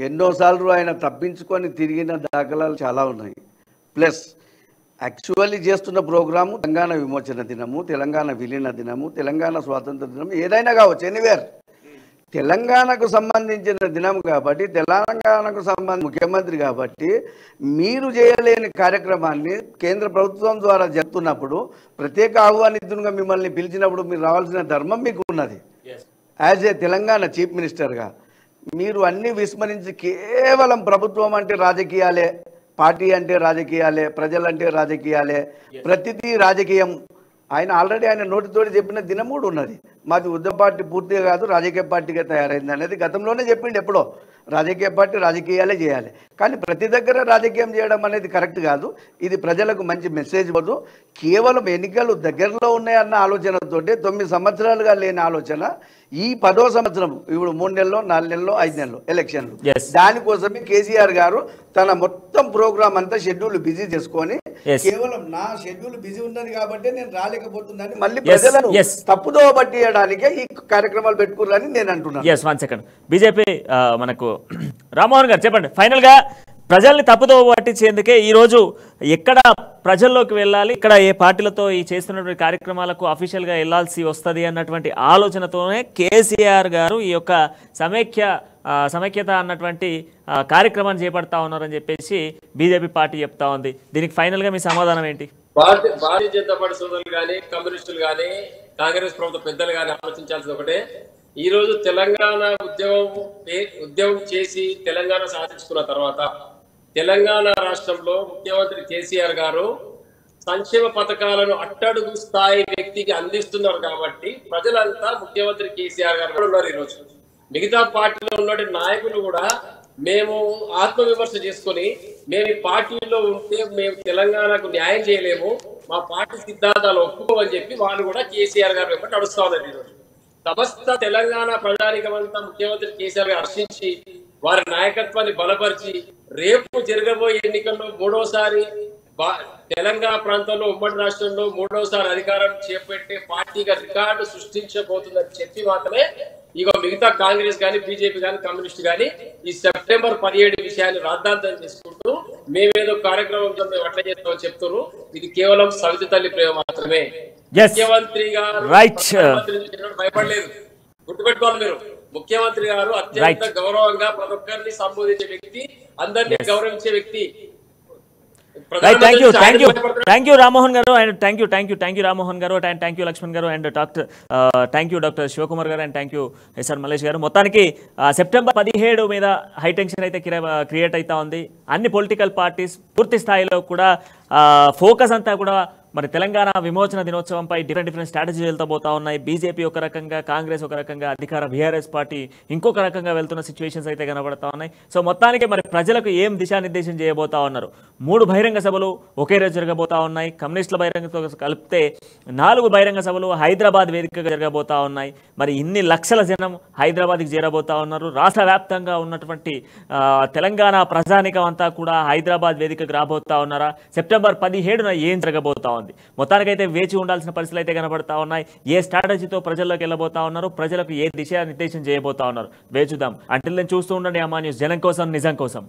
ఎన్నోసార్లు ఆయన తప్పించుకొని తిరిగిన దాఖలాలు చాలా ఉన్నాయి. ప్లస్ యాక్చువల్లీ చేస్తున్న ప్రోగ్రాము తెలంగాణ విమోచన దినము, తెలంగాణ విలీన దినము, తెలంగాణ స్వాతంత్ర దినం ఏదైనా కావచ్చు, ఎనీవేర్ తెలంగాణకు సంబంధించిన దినం కాబట్టి, తెలంగాణకు సంబంధించిన ముఖ్యమంత్రి కాబట్టి మీరు చేయలేని కార్యక్రమాన్ని కేంద్ర ప్రభుత్వం ద్వారా జరుగుతున్నప్పుడు ప్రత్యేక ఆహ్వానితునిగా మిమ్మల్ని పిలిచినప్పుడు మీరు రావాల్సిన ధర్మం మీకు ఉన్నది. యాజ్ ఏ తెలంగాణ చీఫ్ మినిస్టర్గా మీరు అన్నీ విస్మరించి కేవలం ప్రభుత్వం అంటే రాజకీయాలే, పార్టీ అంటే రాజకీయాలే, ప్రజలంటే రాజకీయాలే, ప్రతిదీ రాజకీయం. ఆయన ఆల్రెడీ ఆయన నోటితోటి చెప్పిన దినం కూడా ఉన్నది. మాది ఉద్యమ పార్టీ పూర్తిగా కాదు రాజకీయ పార్టీగా తయారైంది అనేది గతంలోనే చెప్పిండు. ఎప్పుడో రాజకీయ పార్టీ రాజకీయాలే చేయాలి, కానీ ప్రతి దగ్గర రాజకీయం చేయడం అనేది కరెక్ట్ కాదు. ఇది ప్రజలకు మంచి మెసేజ్ వద్దు. కేవలం ఎన్నికలు దగ్గరలో ఉన్నాయన్న ఆలోచనతోటి 9 సంవత్సరాలుగా లేని ఆలోచన ఈ 10వ సంవత్సరం, ఇప్పుడు 3 నెలల్లో 4 నెలల్లో 5 నెలల్లో ఎలక్షన్లు, దానికోసమే కేసీఆర్ గారు తన మొత్తం ప్రోగ్రామ్ అంతా షెడ్యూల్ బిజీ చేసుకొని కేవలం నా షెడ్యూల్ బిజీ ఉన్నది కాబట్టి నేను రాలేకపోతుందని మళ్ళీ ప్రజలను తప్పుదోవ పట్టియడానికే ఈ కార్యక్రమాలు పెట్టుకున్నారని నేను అంటున్నాను. 1 సెకండ్ బీజేపీ మనకు రామ్మోహన్ గారు చెప్పండి, ఫైనల్ గా ప్రజల్ని తప్పుదోవ పట్టించేందుకే ఈరోజు ఎక్కడ ప్రజల్లోకి వెళ్ళాలి, ఇక్కడ ఏ పార్టీలతో ఈ చేస్తున్నటువంటి కార్యక్రమాలకు అఫీషియల్గా వెళ్లాల్సి వస్తుంది అన్నటువంటి ఆలోచనతోనే కేసీఆర్ గారు ఈ యొక్క సమైక్యత అన్నటువంటి కార్యక్రమాన్ని చేపడతా ఉన్నారని చెప్పేసి బీజేపీ పార్టీ చెప్తా ఉంది. దీనికి ఫైనల్ గా మీ సమాధానం ఏంటి? భారతీయ జనతా పార్టీ సోదరులు కానీ, కమ్యూనిస్టులు కానీ, కాంగ్రెస్ ప్రభుత్వ పెద్దలు కానీ ఆలోచించాల్సింది ఒకటే, ఈ రోజు తెలంగాణ ఉద్యమం చేసి తెలంగాణ సాధించుకున్న తర్వాత తెలంగాణ రాష్ట్రంలో ముఖ్యమంత్రి కేసీఆర్ గారు సంక్షేమ పథకాలను అట్టడుగు స్థాయి వ్యక్తికి అందిస్తున్నారు కాబట్టి ప్రజలంతా ముఖ్యమంత్రి కేసీఆర్ గారు ఉన్నారు. ఈరోజు మిగతా పార్టీలో ఉన్న నాయకులు కూడా మేము ఆత్మవిమర్శ చేసుకొని మేము ఈ పార్టీలో ఉంటే మేము తెలంగాణకు న్యాయం చేయలేము, మా పార్టీ సిద్ధాంతాలు ఒప్పుకోమని చెప్పి వాళ్ళు కూడా కేసీఆర్ గారు వెంబడి నడుస్తా ఉన్నారు. ఈరోజు సమస్త తెలంగాణ ప్రజానికమంతా ముఖ్యమంత్రి కేసీఆర్ గారు హర్షించి వారి నాయకత్వాన్ని బలపరిచి రేపు జరగబోయే ఎన్నికల్లో 3వసారి తెలంగాణ ప్రాంతంలో ఉమ్మడి రాష్ట్రంలో 3వసారి అధికారం చేపట్టే పార్టీగా రికార్డు సృష్టించబోతుందని చెప్పి మాత్రమే ఇక మిగతా కాంగ్రెస్ కానీ, బీజేపీ కానీ, కమ్యూనిస్ట్ కానీ ఈ సెప్టెంబర్ 17 విషయాన్ని రాద్ధాంతం చేసుకుంటూ మేమేదో కార్యక్రమం మేము అట్లా చేస్తామని చెప్తున్నారు. ఇది కేవలం సవితి తల్లి ప్రేమ మాత్రమే. ముఖ్యమంత్రి గారు భయపడలేదు, గుర్తుపెట్టుకోవాలి మీరు. ముఖ్యమంత్రి గారు అత్యంత గౌరవంగా ప్రతి ఒక్కరిని సంబోధించే వ్యక్తి, అందరినీ గౌరవించే వ్యక్తి. థ్యాంక్ యూ రామ్మోహన్ గారు, అండ్ థ్యాంక్ యూ రామ్మోహన్ గారు, and thank you Laxman garu, and thank you doctor Sivakumar garu, and thank you S R Mallesh garu. మొత్తానికి సెప్టెంబర్ 17 మీద హైటెన్షన్ అయితే క్రియేట్ అవుతా ఉంది. అన్ని పొలిటికల్ పార్టీస్ పూర్తి స్థాయిలో కూడా ఫోకస్ అంతా కూడా మరి తెలంగాణ విమోచన దినోత్సవంపై డిఫరెంట్ స్ట్రాటజీ వెళ్తూ పోతా ఉన్నాయి. బీజేపీ ఒక రకంగా, కాంగ్రెస్ ఒక రకంగా, అధికార బీఆర్ఎస్ పార్టీ ఇంకొక రకంగా వెళ్తున్న సిచ్యువేషన్స్ అయితే కనబడతా ఉన్నాయి. సో మొత్తానికి మరి ప్రజలకు ఏం దిశానిర్దేశం చేయబోతా ఉన్నారు? 3 బహిరంగ సభలు ఒకే రోజు జరగబోతా ఉన్నాయి. కమ్యూనిస్టుల బహిరంగతో కలిపితే 4 బహిరంగ సభలు హైదరాబాద్ వేదికగా జరగబోతా ఉన్నాయి. మరి ఇన్ని లక్షల జనం హైదరాబాద్కి చేరబోతా ఉన్నారు. రాష్ట్ర వ్యాప్తంగా ఉన్నటువంటి తెలంగాణ ప్రజానికం అంతా కూడా హైదరాబాద్ వేదికకు రాబోతా ఉన్నారా? సెప్టెంబర్ 17న ఏం జరగబోతా ఉంది? ఉంది. మొత్తానికైతే వేచి ఉండాల్సిన పరిస్థితులు అయితే కనబడతా ఉన్నాయి. ఏ స్ట్రాటజీతో ప్రజల్లోకి వెళ్ళబోతా ఉన్నారు, ప్రజలకు ఏ దిశా నిర్దేశం చేయబోతా ఉన్నారు వేచుదాం. అంటిల్ నేను చూస్తూ ఉండండి అమ్మా న్యూస్, జనం కోసం నిజం కోసం.